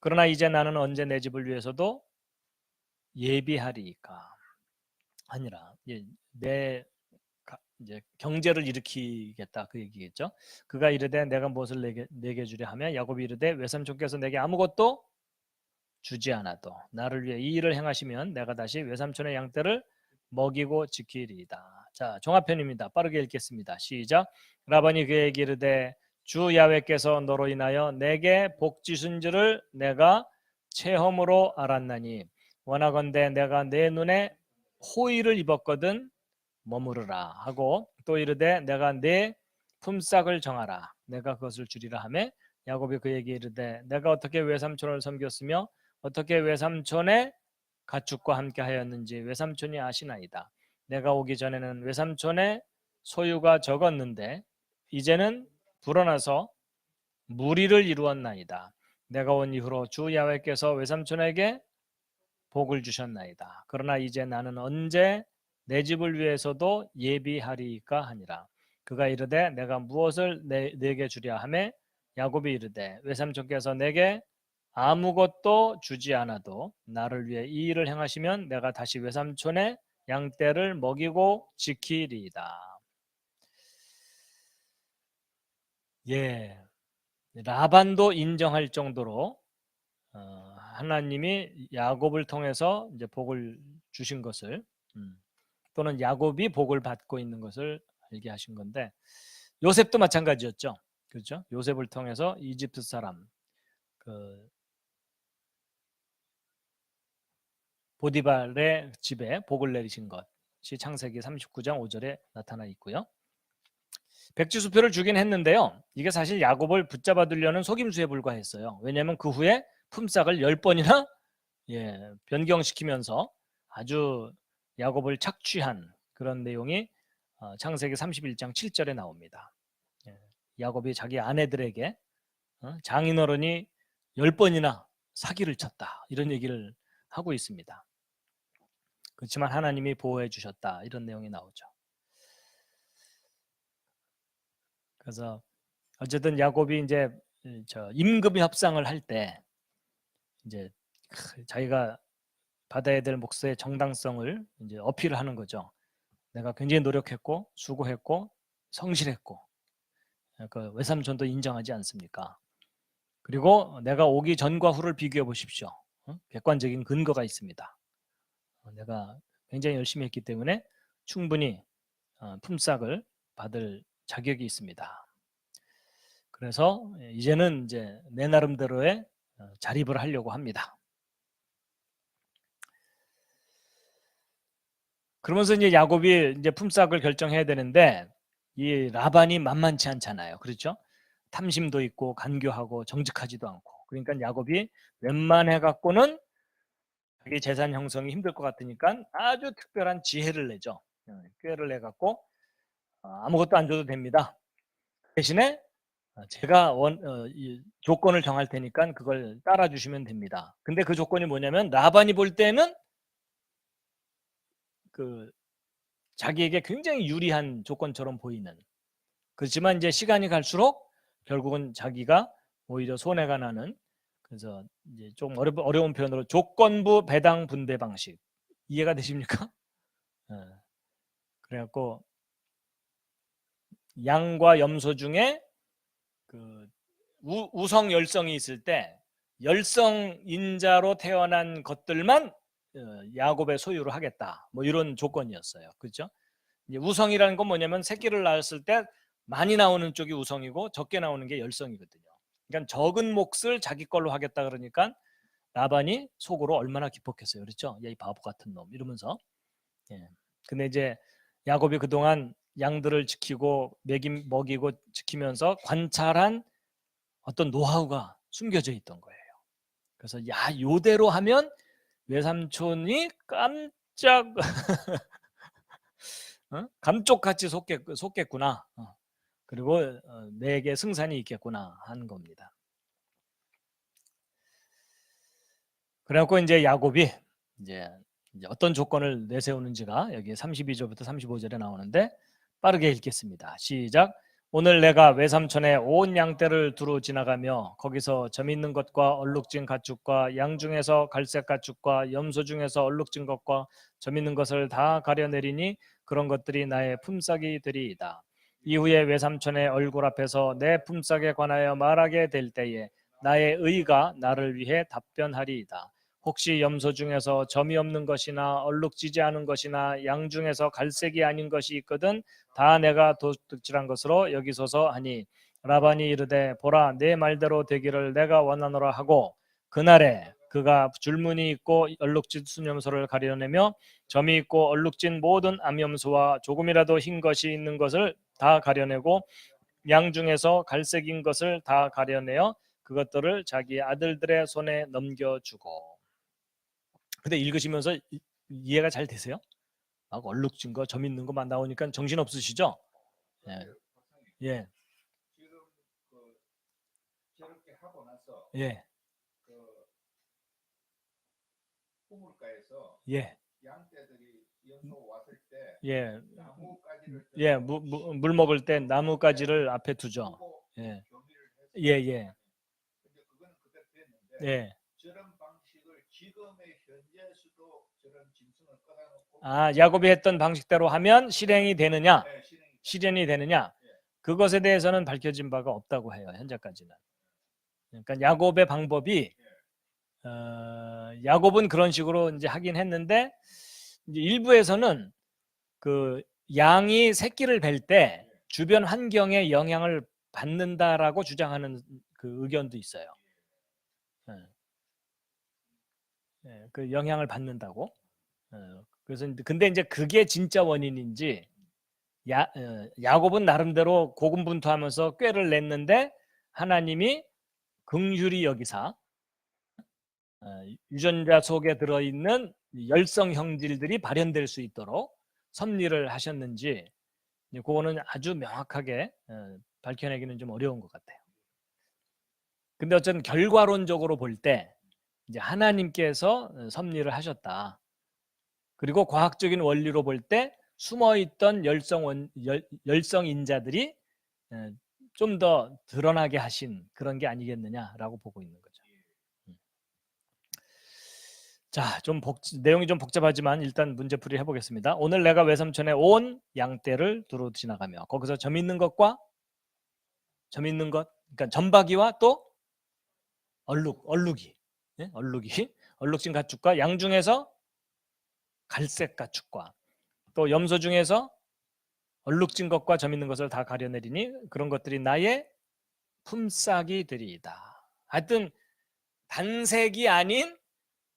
그러나 이제 나는 언제 내 집을 위해서도 예비하리이까 아니라 내 이제 경제를 일으키겠다 그 얘기겠죠. 그가 이르되 내가 무엇을 내게 주려 하며 야곱이 이르되 외삼촌께서 내게 아무것도 주지 않아도 나를 위해 이 일을 행하시면 내가 다시 외삼촌의 양떼를 먹이고 지키리이다. 자, 종합편입니다. 빠르게 읽겠습니다. 시작. 라반이 그에게 이르되 주 야훼께서 너로 인하여 내게 복 주신 줄을 내가 체험으로 알았나니 원하건대 내가 내 눈에 호의를 입었거든 머무르라 하고 또 이르되 내가 내 품삯을 정하라 내가 그것을 주리라 하매 야곱이 그에게 이르되 내가 어떻게 외삼촌을 섬겼으며 어떻게 외삼촌의 가축과 함께 하였는지 외삼촌이 아시나이다. 내가 오기 전에는 외삼촌의 소유가 적었는데 이제는 불어나서 무리를 이루었나이다. 내가 온 이후로 주 야훼께서 외삼촌에게 복을 주셨나이다. 그러나 이제 나는 언제 내 집을 위해서도 예비하리까 하니라. 그가 이르되 내가 무엇을 내게 주랴 하매 야곱이 이르되 외삼촌께서 내게 아무것도 주지 않아도 나를 위해 이 일을 행하시면 내가 다시 외삼촌의 양떼를 먹이고 지키리이다. 예, 라반도 인정할 정도로 하나님이 야곱을 통해서 이제 복을 주신 것을 또는 야곱이 복을 받고 있는 것을 알게 하신 건데 요셉도 마찬가지였죠. 그렇죠? 요셉을 통해서 이집트 사람 그 보디발의 집에 복을 내리신 것이 창세기 39장 5절에 나타나 있고요. 백지수표를 주긴 했는데요. 이게 사실 야곱을 붙잡아 두려는 속임수에 불과했어요. 왜냐하면 그 후에 품삯을 10번이나 변경시키면서 아주 야곱을 착취한 그런 내용이 창세기 31장 7절에 나옵니다. 야곱이 자기 아내들에게 장인어른이 10번이나 사기를 쳤다 이런 얘기를 하고 있습니다. 그렇지만 하나님이 보호해 주셨다 이런 내용이 나오죠. 그래서 어쨌든 야곱이 이제 임금 협상을 할 때 이제 자기가 받아야 될 몫의 정당성을 이제 어필을 하는 거죠. 내가 굉장히 노력했고 수고했고 성실했고 그 외삼촌도 인정하지 않습니까? 그리고 내가 오기 전과 후를 비교해 보십시오. 객관적인 근거가 있습니다. 내가 굉장히 열심히 했기 때문에 충분히 품삯을 받을 자격이 있습니다. 그래서 이제는 이제 내 나름대로의 자립을 하려고 합니다. 그러면서 이제 야곱이 이제 품삯을 결정해야 되는데 이 라반이 만만치 않잖아요. 그렇죠? 탐심도 있고 간교하고 정직하지도 않고. 그러니까 야곱이 웬만해 갖고는 자기 재산 형성이 힘들 것 같으니까 아주 특별한 지혜를 내죠. 꾀를 내 갖고 아무것도 안 줘도 됩니다. 대신에 제가 조건을 정할 테니까 그걸 따라 주시면 됩니다. 근데 그 조건이 뭐냐면 라반이 볼 때는 그 자기에게 굉장히 유리한 조건처럼 보이는. 그렇지만 이제 시간이 갈수록 결국은 자기가 오히려 손해가 나는. 그래서 이제 좀 어려운 표현으로 조건부 배당 분배 방식 이해가 되십니까? 그래갖고 양과 염소 중에 그 우성 열성이 있을 때 열성인자로 태어난 것들만 야곱의 소유로 하겠다. 뭐 이런 조건이었어요. 그렇죠? 이제 우성이라는 건 뭐냐면 새끼를 낳았을 때 많이 나오는 쪽이 우성이고 적게 나오는 게 열성이거든요. 그러니까 적은 몫을 자기 걸로 하겠다 그러니까 라반이 속으로 얼마나 기뻤겠어요. 그렇죠? 야, 이 바보 같은 놈 이러면서. 근데 이제 야곱이 그동안 양들을 지키고 먹이고 지키면서 관찰한 어떤 노하우가 숨겨져 있던 거예요. 그래서 야, 요대로 하면 외삼촌이 깜짝 감쪽같이 속겠구나. 그리고 내게 승산이 있겠구나 하는 겁니다. 그래갖고 이제 야곱이 이제 어떤 조건을 내세우는지가 여기 32절부터 35절에 나오는데 빠르게 읽겠습니다. 시작. 오늘 내가 외삼촌의 온 양떼를 두루 지나가며 거기서 점 있는 것과 얼룩진 가축과 양 중에서 갈색 가축과 염소 중에서 얼룩진 것과 점 있는 것을 다 가려내리니 그런 것들이 나의 품삯이 되리이다. 이후에 외삼촌의 얼굴 앞에서 내 품삯에 관하여 말하게 될 때에 나의 의가 나를 위해 답변하리이다. 혹시 염소 중에서 점이 없는 것이나 얼룩지지 않은 것이나 양 중에서 갈색이 아닌 것이 있거든 다 내가 도둑질한 것으로 여기소서 하니 라반이 이르되 보라 내 말대로 되기를 내가 원하노라 하고 그날에 그가 줄무늬 있고 얼룩진 순염소를 가려내며 점이 있고 얼룩진 모든 암염소와 조금이라도 흰 것이 있는 것을 다 가려내고 양 중에서 갈색인 것을 다 가려내어 그것들을 자기 아들들의 손에 넘겨주고. 근데 읽으시면서 이해가 잘 되세요? 막 얼룩진 거, 점 있는 거만 나오니까 정신 없으시죠? 예. 예. 지금 그 저렇게 하고 나서 예. 그 우물가에서 예. 양떼들이 염소 왔을 때 예. 나무가지를 예. 물 먹을 때 나뭇가지를 앞에 두죠. 예. 교미를 해서 예, 예. 근데 그거는 그대로 됐는데 예. 저런 방식을 지금의 현재에서도 저런 짐승을 꺼내놓고 야곱이 했던 방식대로 하면 실행이 되느냐? 네, 실현이 되느냐? 예. 그것에 대해서는 밝혀진 바가 없다고 해요. 현재까지는. 그러니까 야곱의 방법이 야곱은 그런 식으로 이제 하긴 했는데 이제 일부에서는 그 양이 새끼를 뵐 때 주변 환경에 영향을 받는다라고 주장하는 그 의견도 있어요. 그 영향을 받는다고. 그래서 근데 이제 그게 진짜 원인인지 야곱은 나름대로 고군분투하면서 꾀를 냈는데 하나님이 긍휼히 여기사 유전자 속에 들어있는 열성 형질들이 발현될 수 있도록 섭리를 하셨는지 그거는 아주 명확하게 밝혀내기는 좀 어려운 것 같아요. 근데 어쨌든 결과론적으로 볼 때 이제 하나님께서 섭리를 하셨다. 그리고 과학적인 원리로 볼 때 숨어있던 열성인자들이 좀 더 드러나게 하신 그런 게 아니겠느냐라고 보고 있는 거죠. 자, 내용이 좀 복잡하지만 일단 문제풀이 해보겠습니다. 오늘 내가 외삼촌에 온 양떼를 두루 지나가며 거기서 점 있는 것과 점 있는 것, 그러니까 점박이와 또 얼룩이, 네? 얼룩진 가축과 양 중에서 갈색 가축과 또 염소 중에서 얼룩진 것과 점 있는 것을 다 가려내리니 그런 것들이 나의 품삯이 되리이다. 하여튼 단색이 아닌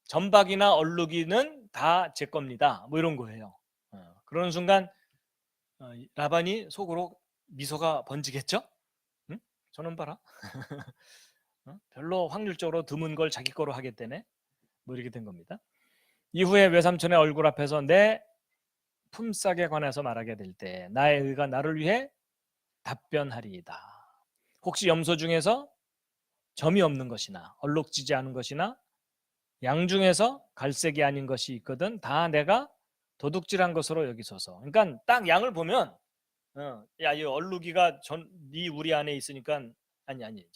점박이나 얼룩이는 다 제 겁니다. 뭐 이런 거예요. 그러는 순간 라반이 속으로 미소가 번지겠죠? 응? 저놈 봐라. 별로 확률적으로 드문 걸 자기 거로 하겠다네. 뭐 이렇게 된 겁니다. 이후에 외삼촌의 얼굴 앞에서 내 품삯에 관해서 말하게 될 때 나의 의가 나를 위해 답변하리이다. 혹시 염소 중에서 점이 없는 것이나 얼룩지지 않은 것이나 양 중에서 갈색이 아닌 것이 있거든 다 내가 도둑질한 것으로 여기소서. 그러니까 딱 양을 보면 야, 이 얼룩이가 네 우리 안에 있으니까 아니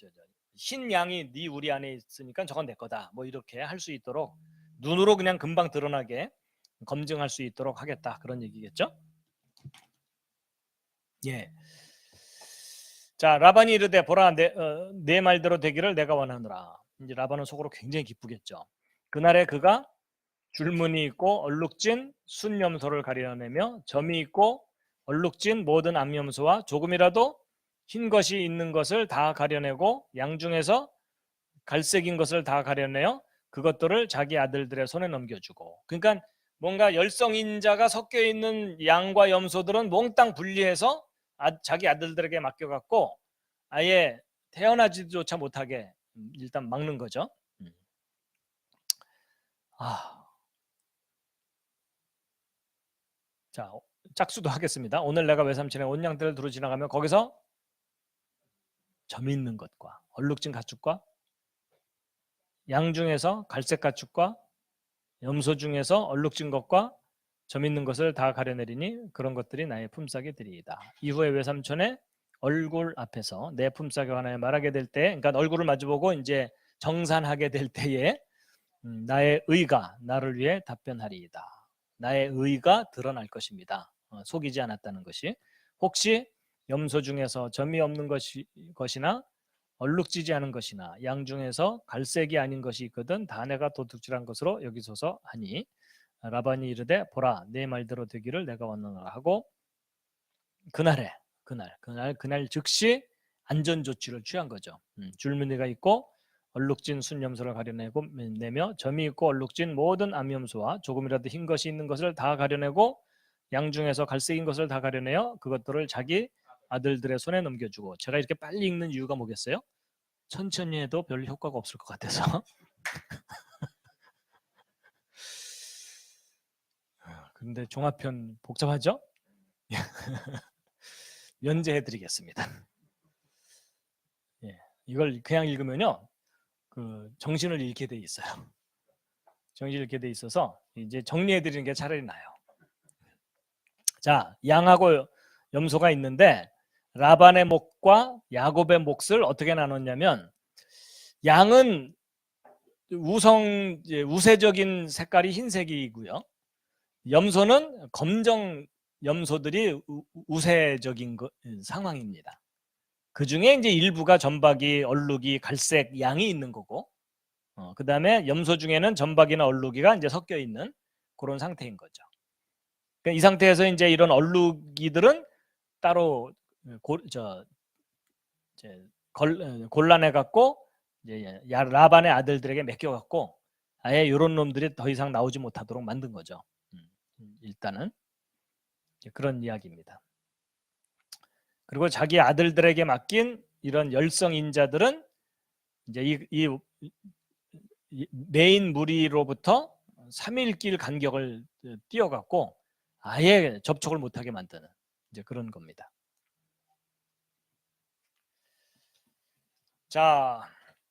흰 양이 네 우리 안에 있으니까 저건 내 거다. 뭐 이렇게 할 수 있도록 눈으로 그냥 금방 드러나게 검증할 수 있도록 하겠다. 그런 얘기겠죠? 예. 자, 라반이 이르되 보라 내 말대로 되기를 내가 원하노라. 이제 라반은 속으로 굉장히 기쁘겠죠. 그날에 그가 줄무늬 있고 얼룩진 순염소를 가려내며 점이 있고 얼룩진 모든 암염소와 조금이라도 흰 것이 있는 것을 다 가려내고 양 중에서 갈색인 것을 다 가려내어 그것들을 자기 아들들의 손에 넘겨주고. 그러니까 뭔가 열성인자가 섞여 있는 양과 염소들은 몽땅 분리해서 자기 아들들에게 맡겨갖고 아예 태어나지조차 못하게 일단 막는 거죠. 자, 짝수도 하겠습니다. 오늘 내가 외삼촌의 온 양떼를 두루 지나가며 거기서 점 있는 것과 얼룩진 가축과 양 중에서 갈색 가축과 염소 중에서 얼룩진 것과 점 있는 것을 다 가려내리니 그런 것들이 나의 품삯이 되리이다. 이후에 외삼촌의 얼굴 앞에서 내 품삯에 관하여 말하게 될 때, 그러니까 얼굴을 마주보고 이제 정산하게 될 때에 나의 의가 나를 위해 답변하리이다. 나의 의가 드러날 것입니다. 속이지 않았다는 것이. 혹시 염소 중에서 점이 없는 것이나 얼룩지지 않은 것이나 양 중에서 갈색이 아닌 것이 있거든 다 내가 도둑질한 것으로 여기소서 하니 라반이 이르되 보라 내 말대로 되기를 내가 원하노라 하고 그날 즉시 안전 조치를 취한 거죠. 줄무늬가 있고 얼룩진 순염소를 가려내며 점이 있고 얼룩진 모든 암염소와 조금이라도 흰 것이 있는 것을 다 가려내고 양 중에서 갈색인 것을 다 가려내어 그것들을 자기 아들들의 손에 넘겨주고. 제가 이렇게 빨리 읽는 이유가 뭐겠어요? 천천히 해도 별 효과가 없을 것 같아서. 근데 종합편 복잡하죠? 면제해드리겠습니다. 예, 이걸 그냥 읽으면요, 그 정신을 잃게 돼 있어요. 정신을 잃게 돼 있어서 이제 정리해드리는 게 차라리 나아요. 자, 양하고 염소가 있는데 라반의 몫과 야곱의 몫을 어떻게 나눴냐면, 양은 우세적인 색깔이 흰색이고요. 염소는 검정 염소들이 우세적인 상황입니다. 그 중에 이제 일부가 점박이, 얼룩이, 갈색, 양이 있는 거고, 그 다음에 염소 중에는 점박이나 얼룩이가 이제 섞여 있는 그런 상태인 거죠. 그러니까 이 상태에서 이제 이런 얼룩이들은 따로 골라내 갖고 이제 라반의 아들들에게 맡겨 갖고 아예 이런 놈들이 더 이상 나오지 못하도록 만든 거죠. 일단은 그런 이야기입니다. 그리고 자기 아들들에게 맡긴 이런 열성 인자들은 이제 이 메인 무리로부터 3일길 간격을 띄어갖고 아예 접촉을 못하게 만드는 이제 그런 겁니다. 자,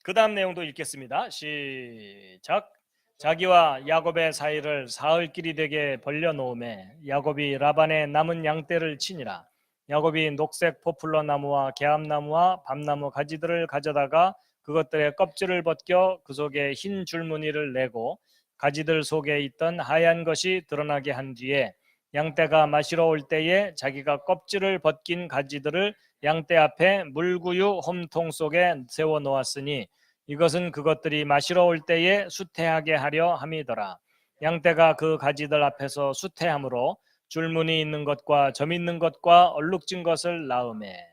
그 다음 내용도 읽겠습니다. 시작. 자기와 야곱의 사이를 사흘길이 되게 벌려놓음에 야곱이 라반의 남은 양떼를 치니라. 야곱이 녹색 포플러 나무와 개암나무와 밤나무 가지들을 가져다가 그것들의 껍질을 벗겨 그 속에 흰 줄무늬를 내고 가지들 속에 있던 하얀 것이 드러나게 한 뒤에 양떼가 마시러 올 때에 자기가 껍질을 벗긴 가지들을 양떼 앞에 물구유 홈통 속에 세워 놓았으니 이것은 그것들이 마시러 올 때에 수태하게 하려 함이더라. 양떼가 그 가지들 앞에서 수태함으로 줄무늬 있는 것과 점 있는 것과 얼룩진 것을 낳음에.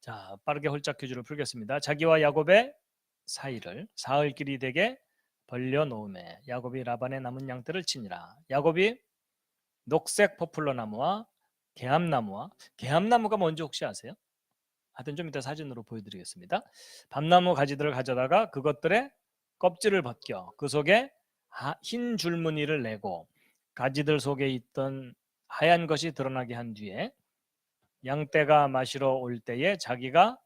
자, 빠르게 홀짝 퀴즈를 풀겠습니다. 자기와 야곱의 사이를 사흘길이 되게 벌려 놓음에 야곱이 라반의 남은 양떼를 치니라. 야곱이 녹색 포플러 나무와 개암나무가 뭔지 혹시 아세요? 하여튼 좀 이따 사진으로 보여드리겠습니다. 밤나무 가지들을 가져다가 그것들의 껍질을 벗겨 그 속에 흰 줄무늬를 내고 가지들 속에 있던 하얀 것이 드러나게 한 뒤에 양떼가 마시러 올 때에 자기가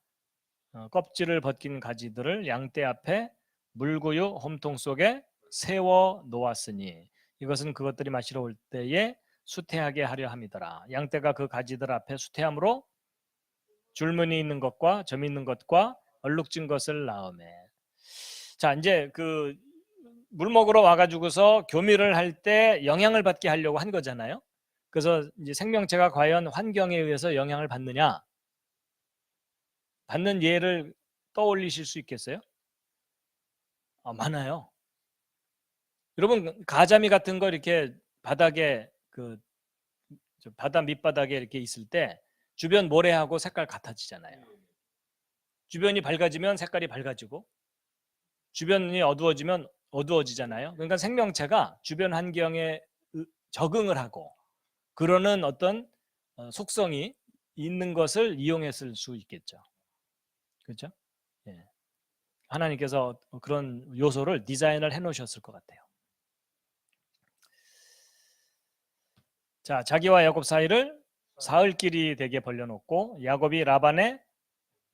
껍질을 벗긴 가지들을 양떼 앞에 물구유 홈통 속에 세워 놓았으니 이것은 그것들이 마시러 올 때에 수태하게 하려 함이더라. 양떼가 그 가지들 앞에 수태함으로 줄무늬 있는 것과 점 있는 것과 얼룩진 것을 낳음에. 자, 이제 그 물 먹으러 와가지고서 교미를 할 때 영향을 받게 하려고 한 거잖아요. 그래서 이제 생명체가 과연 환경에 의해서 영향을 받느냐, 받는 예를 떠올리실 수 있겠어요? 많아요. 여러분 가자미 같은 거 이렇게 바닥에 바다 밑바닥에 이렇게 있을 때 주변 모래하고 색깔 같아지잖아요. 주변이 밝아지면 색깔이 밝아지고 주변이 어두워지면 어두워지잖아요. 그러니까 생명체가 주변 환경에 적응을 하고 그러는 어떤 속성이 있는 것을 이용했을 수 있겠죠. 그렇죠? 예. 하나님께서 그런 요소를 디자인을 해놓으셨을 것 같아요. 자, 자기와 야곱 사이를 사흘길이 되게 벌려놓고 야곱이 라반의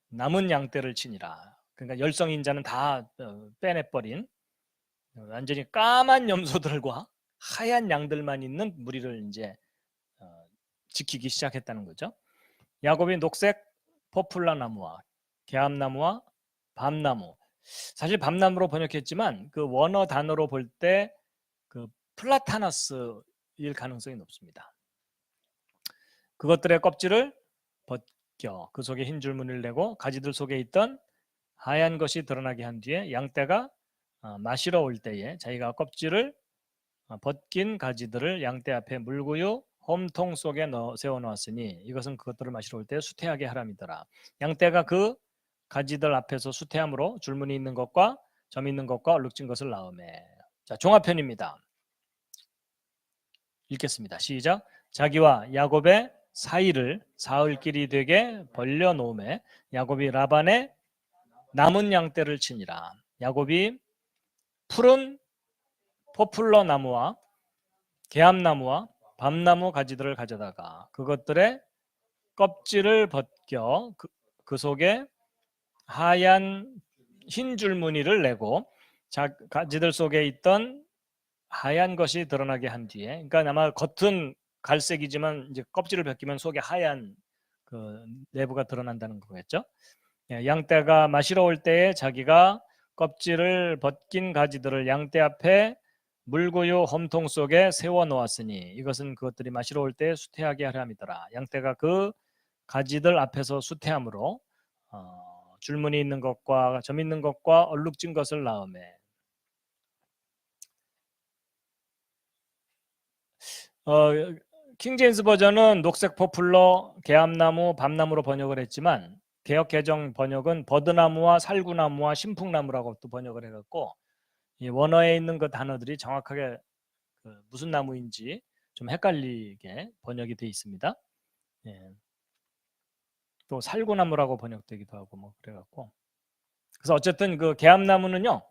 남은 양떼를 치니라. 그러니까 열성인자는 다 빼내버린 완전히 까만 염소들과 하얀 양들만 있는 무리를 이제 지키기 시작했다는 거죠. 야곱이 녹색 포플라 나무와 개암나무와 밤나무, 사실 밤나무로 번역했지만 그 원어 단어로 볼 때 그 플라타너스일 가능성이 높습니다. 그것들의 껍질을 벗겨 그 속에 흰 줄무늬를 내고 가지들 속에 있던 하얀 것이 드러나게 한 뒤에 양떼가 마시러 올 때에 자기가 껍질을 벗긴 가지들을 양떼 앞에 물구유 홈통 속에 세워 놓았으니 이것은 그것들을 마시러 올 때 수태하게 하람이더라. 양떼가 그 가지들 앞에서 수태함으로 줄무늬 있는 것과 점 있는 것과 얼룩진 것을 낳음에. 자, 종합편입니다. 읽겠습니다. 시작. 자기와 야곱의 사이를 사흘길이 되게 벌려 놓음에 야곱이 라반의 남은 양떼를 치니라. 야곱이 푸른 포플러 나무와 개암나무와 밤나무 가지들을 가져다가 그것들의 껍질을 벗겨 그 속에 하얀 흰 줄무늬를 내고 가지들 속에 있던 하얀 것이 드러나게 한 뒤에, 그러니까 아마 겉은 갈색이지만 이제 껍질을 벗기면 속에 하얀 그 내부가 드러난다는 거겠죠. 예, 양떼가 마시러 올 때에 자기가 껍질을 벗긴 가지들을 양떼 앞에 물구유 홈통 속에 세워 놓았으니 이것은 그것들이 마시러 올 때 수태하게 하려 함이더라. 양떼가 그 가지들 앞에서 수태함으로 줄무늬 있는 것과 점 있는 것과 얼룩진 것을 낳음에. 킹제임스 버전은 녹색 포플러, 개암나무, 밤나무로 번역을 했지만 개역 개정 번역은 버드나무와 살구나무와 신풍나무라고 또 번역을 해갖고 이 원어에 있는 그 단어들이 정확하게 무슨 나무인지 좀 헷갈리게 번역이 되어 있습니다. 예. 또 살구나무라고 번역되기도 하고 뭐 그래갖고, 그래서 어쨌든 그 개암나무는요,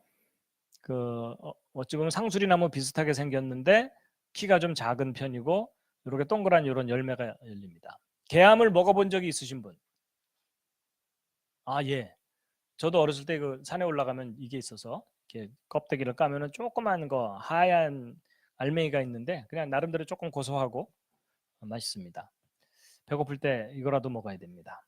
어찌 보면 상수리나무 비슷하게 생겼는데 키가 좀 작은 편이고 이렇게 동그란 이런 열매가 열립니다. 개암을 먹어본 적이 있으신 분? 아, 예. 저도 어렸을 때 그 산에 올라가면 이게 있어서 이렇게 껍데기를 까면은 조그만 거 하얀 알맹이가 있는데 그냥 나름대로 조금 고소하고 맛있습니다. 배고플 때 이거라도 먹어야 됩니다.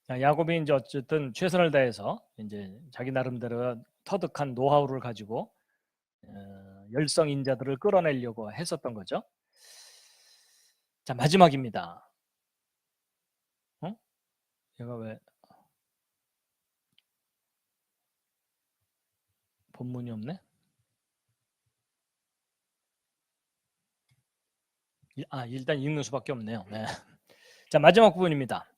자, 야곱이 이제 어쨌든 최선을 다해서 이제 자기 나름대로 터득한 노하우를 가지고 열성 인자들을 끌어내려고 했었던 거죠. 자, 마지막입니다. 얘가 왜 본문이 없네? 일단 읽는 수밖에 없네요. 네. 자, 마지막 부분입니다.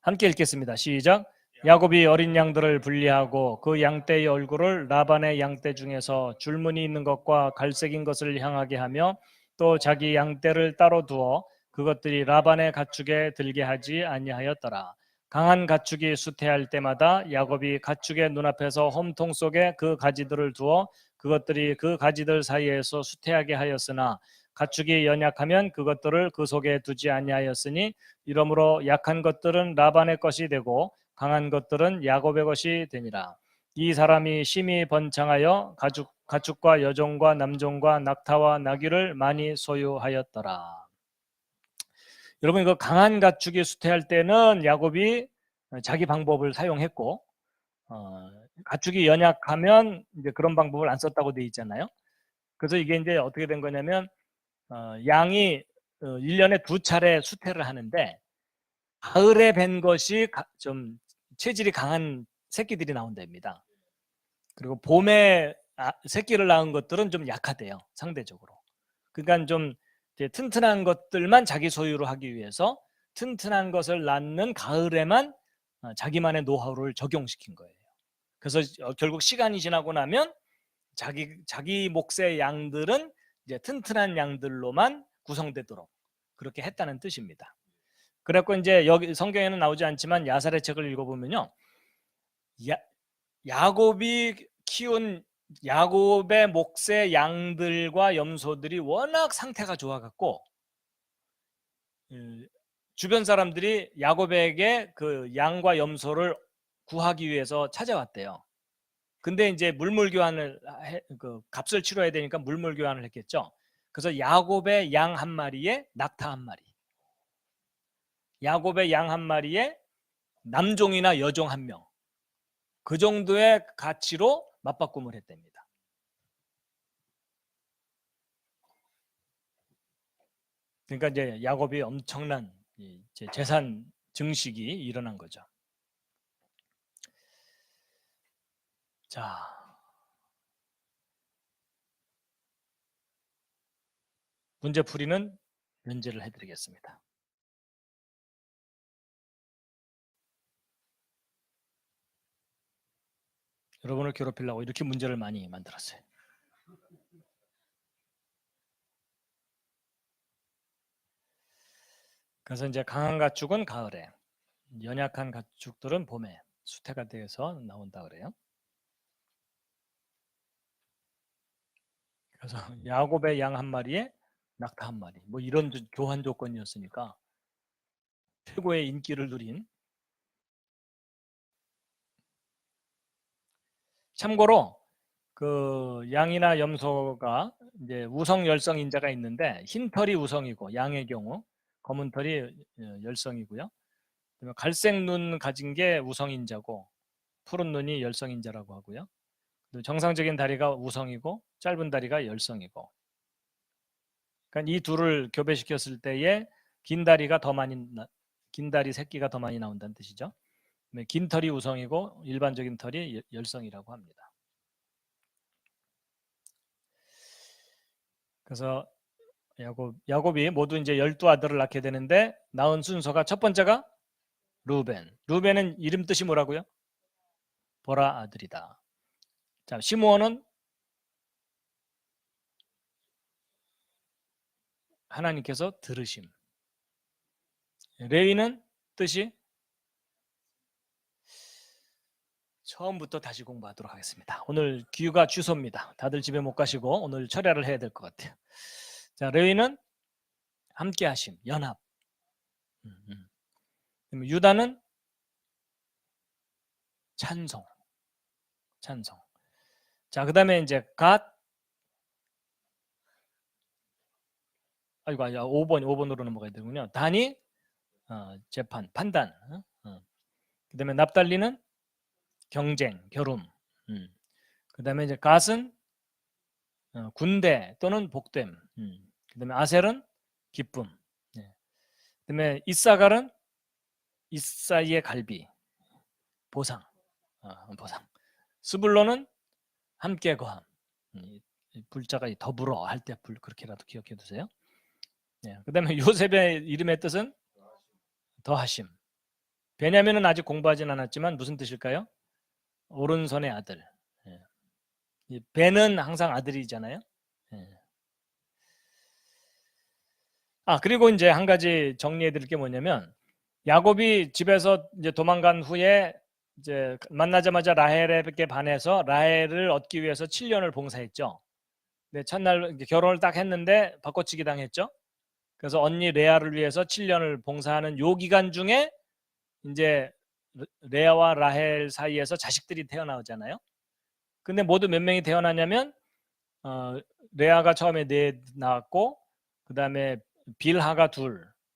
함께 읽겠습니다. 시작. 야곱이 어린 양들을 분리하고 그 양떼의 얼굴을 라반의 양떼 중에서 줄무늬 있는 것과 갈색인 것을 향하게 하며 또 자기 양떼를 따로 두어 그것들이 라반의 가축에 들게 하지 아니하였더라. 강한 가축이 수태할 때마다 야곱이 가축의 눈앞에서 홈통 속에 그 가지들을 두어 그것들이 그 가지들 사이에서 수태하게 하였으나 가축이 연약하면 그것들을 그 속에 두지 아니하였으니 이러므로 약한 것들은 라반의 것이 되고 강한 것들은 야곱의 것이 되니라. 이 사람이 심히 번창하여 가축과 여종과 남종과 낙타와 나귀를 많이 소유하였더라. 여러분, 이거 강한 가축이 수태할 때는 야곱이 자기 방법을 사용했고 가축이 연약하면 이제 그런 방법을 안 썼다고 돼 있잖아요. 그래서 이게 이제 어떻게 된 거냐면 양이 1년에 2차례 수태를 하는데 가을에 뵌 것이 좀 체질이 강한 새끼들이 나온답니다. 그리고 봄에 새끼를 낳은 것들은 좀 약하대요, 상대적으로. 그러니까 좀 튼튼한 것들만 자기 소유로 하기 위해서 튼튼한 것을 낳는 가을에만 자기만의 노하우를 적용시킨 거예요. 그래서 결국 시간이 지나고 나면 자기 몫의 양들은 이제 튼튼한 양들로만 구성되도록 그렇게 했다는 뜻입니다. 그래갖고 이제 여기 성경에는 나오지 않지만 야살의 책을 읽어보면요, 야곱이 키운 야곱의 몫의 양들과 염소들이 워낙 상태가 좋아갖고 주변 사람들이 야곱에게 그 양과 염소를 구하기 위해서 찾아왔대요. 근데 이제 물물 교환을 그 값을 치러야 되니까 물물 교환을 했겠죠. 그래서 야곱의 양 한 마리에 낙타 한 마리, 야곱의 양 한 마리에 남종이나 여종 한 명, 그 정도의 가치로 맞바꿈을 했답니다. 그러니까 이제 야곱이 엄청난 재산 증식이 일어난 거죠. 자, 문제풀이는 면제를 해드리겠습니다. 여러분을 괴롭히려고 이렇게 문제를 많이 만들었어요. 그래서 이제 강한 가축은 가을에, 연약한 가축들은 봄에 수태가 되어서 나온다 그래요. 그래서 야곱의 양 한 마리에 낙타 한 마리, 뭐 이런 교환 조건이었으니까 최고의 인기를 누린. 참고로 그 양이나 염소가 이제 우성 열성 인자가 있는데 흰 털이 우성이고 양의 경우 검은 털이 열성이고요. 갈색 눈 가진 게 우성 인자고 푸른 눈이 열성 인자라고 하고요. 정상적인 다리가 우성이고 짧은 다리가 열성이고. 그러니까 이 둘을 교배시켰을 때에 긴 다리가 더 많이 긴 다리 새끼가 더 많이 나온다는 뜻이죠. 긴 털이 우성이고 일반적인 털이 열성이라고 합니다. 그래서 야곱이 모두 이제 12아들을 낳게 되는데 낳은 순서가 첫 번째가 루벤. 루벤은 이름 뜻이 뭐라고요? 보라 아들이다. 자, 시므온은 하나님께서 들으심. 레위는 뜻이 처음부터 다시 공부하도록 하겠습니다. 오늘 귀가 취소입니다. 다들 집에 못 가시고 오늘 철야를 해야 될 것 같아요. 자, 레위는 함께하심, 연합. 유다는 찬송. 자, 그다음에 이제 아이고 5번으로 넘어가야 되군요. 단이 재판, 판단. 그다음에 납달리는 경쟁, 겨룸. 그다음에 이제 갓은 군대 또는 복됨. 그다음에 아셀은 기쁨. 그다음에 이사갈은 이사이의 갈비, 보상. 스불론은 함께 거함. 불자가 더불어 할 때 그렇게라도 기억해 두세요. 그다음에 요셉의 이름의 뜻은 더하심. 베냐민은 아직 공부하진 않았지만 무슨 뜻일까요? 오른손의 아들. 베는 항상 아들이잖아요. 그리고 이제 한 가지 정리해 드릴 게 뭐냐면 야곱이 집에서 이제 도망간 후에 이제 만나자마자 라헬에게 반해서 라헬을 얻기 위해서 7년을 봉사했죠. 근데 첫날 결혼을 딱 했는데 바꿔치기 당했죠. 그래서 언니 레아를 위해서 7년을 봉사하는 요 기간 중에 이제 레아와 라헬 사이에서 자식들이 태어나잖아요. 근데 모두 몇 명이 태어나냐면 레아가 처음에 4 낳았고 그다음에 빌하가 2,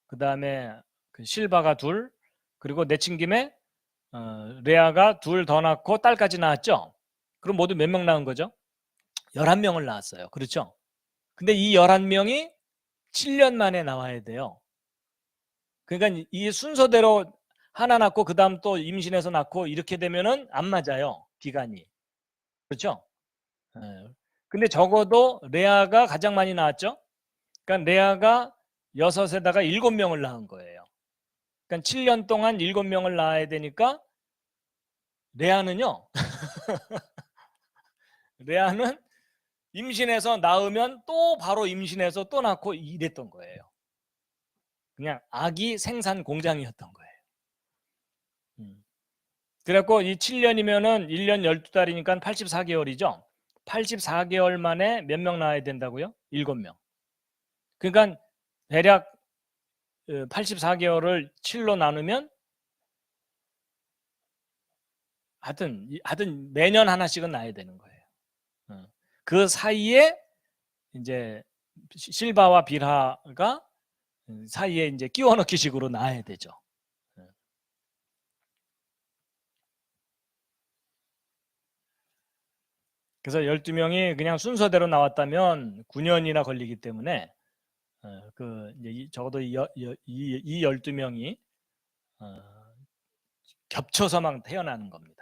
그다음에 실바가 2, 그리고 내친 김에 레아가 2 더 낳고 딸까지 낳았죠. 그럼 모두 몇 명 낳은 거죠? 11명을 낳았어요. 그렇죠? 근데 이 11명이 7년 만에 나와야 돼요. 그러니까 이 순서대로 하나 낳고 그다음 또 임신해서 낳고 이렇게 되면은 안 맞아요. 기간이. 그렇죠? 근데 적어도 레아가 가장 많이 낳았죠. 그러니까 레아가 6에다가 7명을 낳은 거예요. 그러니까 7년 동안 7명을 낳아야 되니까 레아는요. 레아는 임신해서 낳으면 또 바로 임신해서 또 낳고 이랬던 거예요. 그냥 아기 생산 공장이었던 거예요. 그래갖고 이 7년이면은 1년 12달이니까 84개월이죠. 84개월 만에 몇 명 낳아야 된다고요? 7명. 그러니까 대략 84개월을 7로 나누면 하여튼 매년 하나씩은 낳아야 되는 거예요. 그 사이에 이제 실바와 빌하가 사이에 이제 끼워 넣기 식으로 낳아야 되죠. 그래서 12명이 그냥 순서대로 나왔다면 9년이나 걸리기 때문에 적어도 이 12명이 겹쳐서만 태어나는 겁니다.